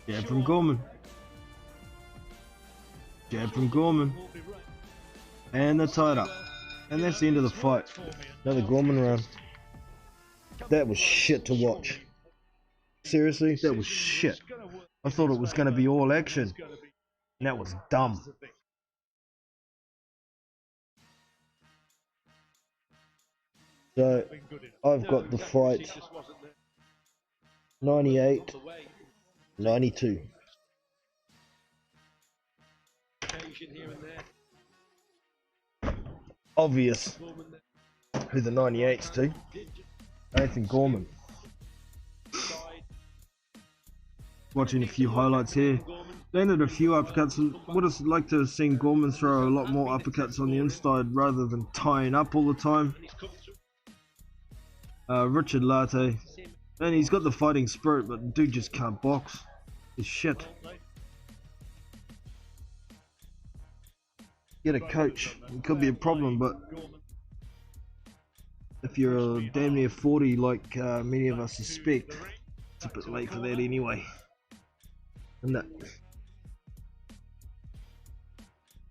Jab from Goreman. Jab from Goreman. And they're tied up. And that's the end of the fight. Another Goreman round. That was shit to watch. Seriously, that was shit. I thought it was going to be all action. And that was dumb. So, I've got the fight 98-92. Obvious who the 98's to. Nathan Goreman. Watching a few highlights here. Landed a few uppercuts. Would have liked to have seen Goreman throw a lot more uppercuts on the inside rather than tying up all the time. Richard Lartey. And he's got the fighting spirit, but the dude just can't box. He's shit. Get a coach. It could be a problem, but if you're damn near 40 like many of us suspect, it's a bit late for that anyway. And that.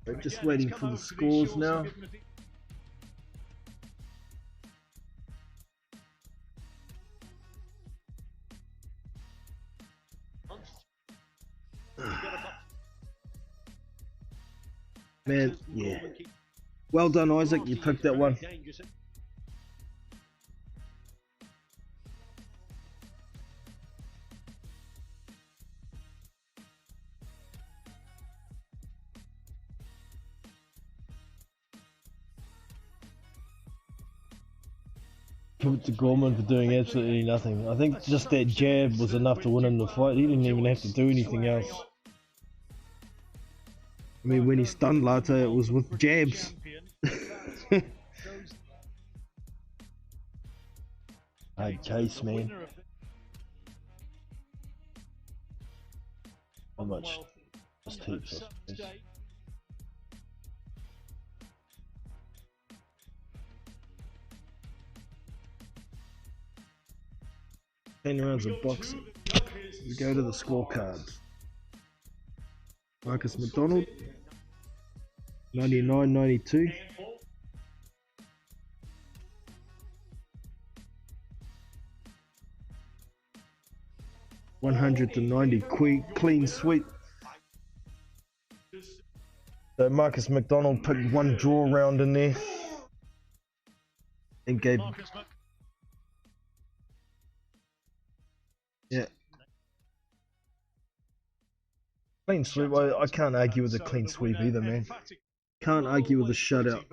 We're just waiting for the scores now. Man, yeah. Well done, Isaac. You picked that one. Give it to Goreman for doing absolutely nothing. I think just that jab was enough to win him the fight. He didn't even have to do anything else. I mean, when he stunned Lartey, it was with jabs. Hey, Case, man. How much? Just heaps of this. 10 rounds of boxing. We go to the scorecards. Marcus McDonald, 99-92. $100-90 clean sweep. So Marcus McDonald picked one draw round in there and gave. Yeah. Clean sweep. I can't argue with a clean sweep either, man. Can't argue with a shutout.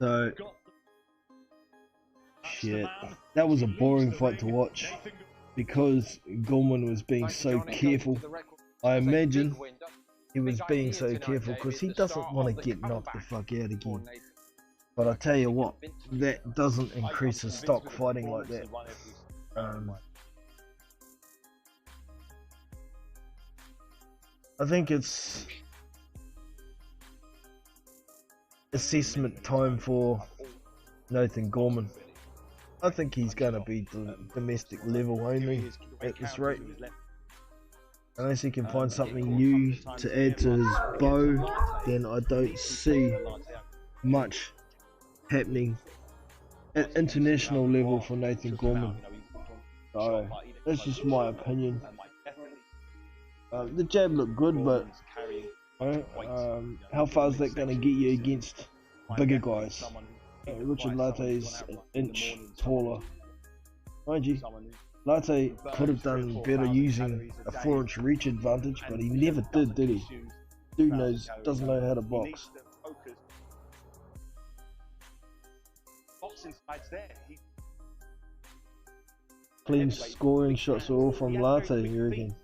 So, shit. That was a boring fight to watch because Goreman was being so careful. I imagine he was being so careful because he doesn't want to get knocked the fuck out again. But I tell you what, that doesn't increase his stock fighting like that. I think it's assessment time for Nathan Goreman. I think he's going to be domestic level only at this rate. Unless he can find something new to add to his bow, then I don't see much happening at international level for Nathan Goreman. So, that's just my opinion. The jab looked good, but how far is that going to get you against bigger guys? Richard Lartey's an inch taller. Mind you, Lartey could have done better using a 4-inch reach advantage, but he never did he? Dude doesn't know how to box. Clean scoring shots are all from Lartey here again.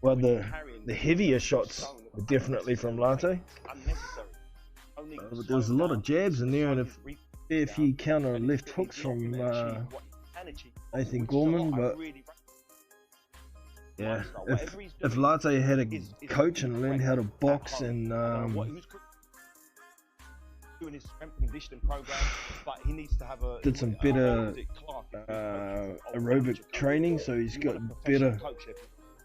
Well, the heavier shots were definitely from Lartey. but there was a lot of jabs in there and a fair few counter left hooks from Nathan Goreman, but yeah, if Lartey had a coach and learned how to box and doing his strength and conditioning program, but he needs to have did some better aerobic training, so he's got better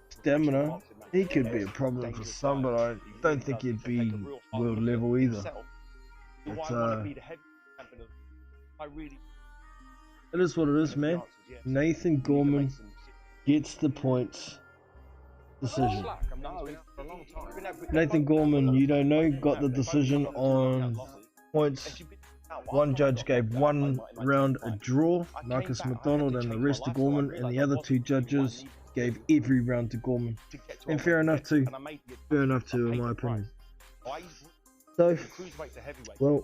stamina, he could be a problem for some, but I don't think he'd be world level either. But, it is what it is, man. Nathan Goreman gets the points. Decision. Nathan Goreman, you don't know, got the decision on points. One judge gave one round a draw, Marcus McDonald, and the rest to Goreman, and the other two judges gave every round to Goreman. And fair enough too, in my opinion. So, well,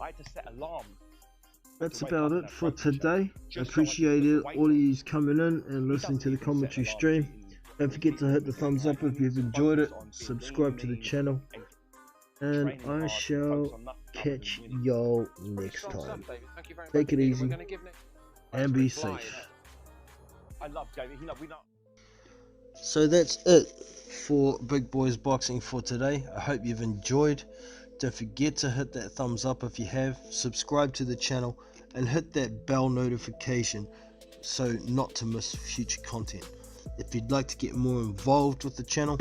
that's about it for today. I appreciate it, all of you coming in and listening to the commentary stream. Don't forget to hit the thumbs up if you've enjoyed it, subscribe to the channel, and I shall catch y'all next time. Take it easy and be safe. So that's it for Big Boys Boxing for today. I hope you've enjoyed. Don't forget to hit that thumbs up if you have, subscribe to the channel, and hit that bell notification so not to miss future content. If you'd like to get more involved with the channel,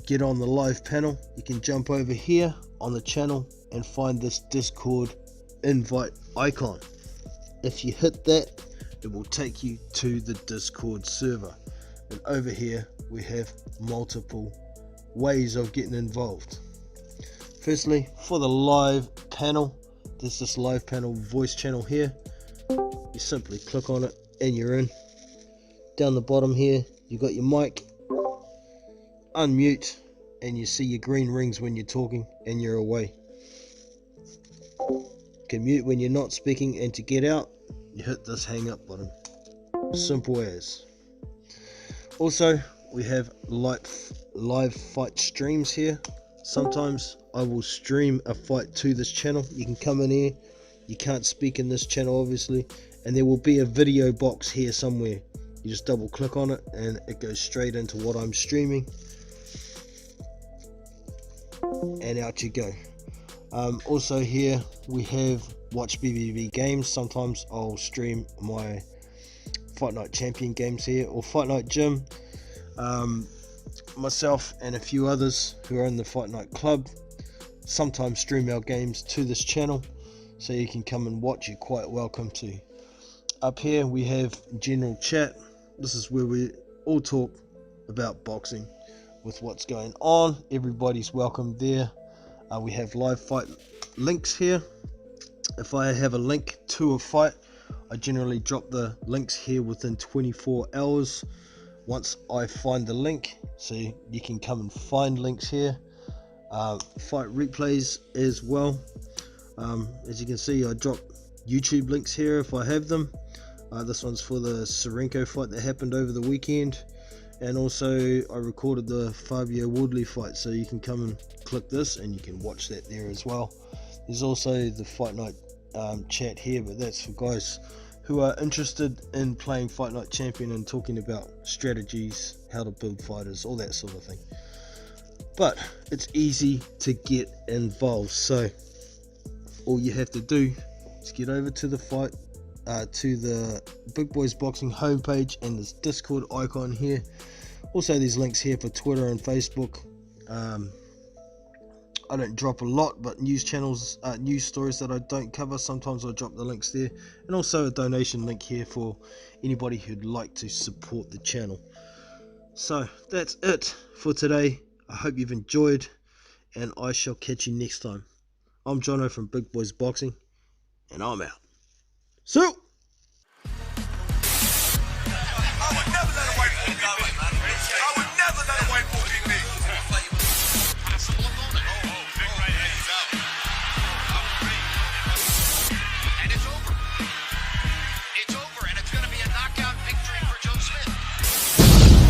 get on the live panel, you can jump over here on the channel and find this Discord invite icon. If you hit that, it will take you to the Discord server, and over here we have multiple ways of getting involved. Firstly, for the live panel, there's this live panel voice channel here. You simply click on it and you're in. Down the bottom here, you got your mic, unmute, and you see your green rings when you're talking and you're away. You can mute when you're not speaking, and to get out, you hit this hang up button. Simple as. Also, we have live fight streams here. Sometimes I will stream a fight to this channel. You can come in here, you can't speak in this channel obviously, and there will be a video box here somewhere. You just double click on it and it goes straight into what I'm streaming, and out you go. Also here we have Watch BBB games. Sometimes I'll stream my Fight Night Champion games here, or Fight Night Gym. Myself and a few others who are in the Fight Night Club sometimes stream our games to this channel, so you can come and watch. You're quite welcome to. Up here we have general chat. This is where we all talk about boxing with what's going on. Everybody's welcome there. We have live fight links here. If I have a link to a fight, I generally drop the links here within 24 hours once I find the link, so you can come and find links here. Fight replays as well. As you can see, I drop YouTube links here if I have them. This one's for the Serenko fight that happened over the weekend, and also I recorded the Fabio Woodley fight, so you can come and click this and you can watch that there as well. There's also the Fight Night chat here, but that's for guys who are interested in playing Fight Night Champion and talking about strategies, how to build fighters, all that sort of thing. But it's easy to get involved, so all you have to do is get over to the to the Big Boys Boxing homepage and this Discord icon here. Also there's links here for Twitter and Facebook. I don't drop a lot, but news channels, news stories that I don't cover, sometimes I drop the links there, and also a donation link here for anybody who'd like to support the channel. So that's it for today. I hope you've enjoyed, and I shall catch you next time. I'm Jono from Big Boys Boxing, and I'm out. So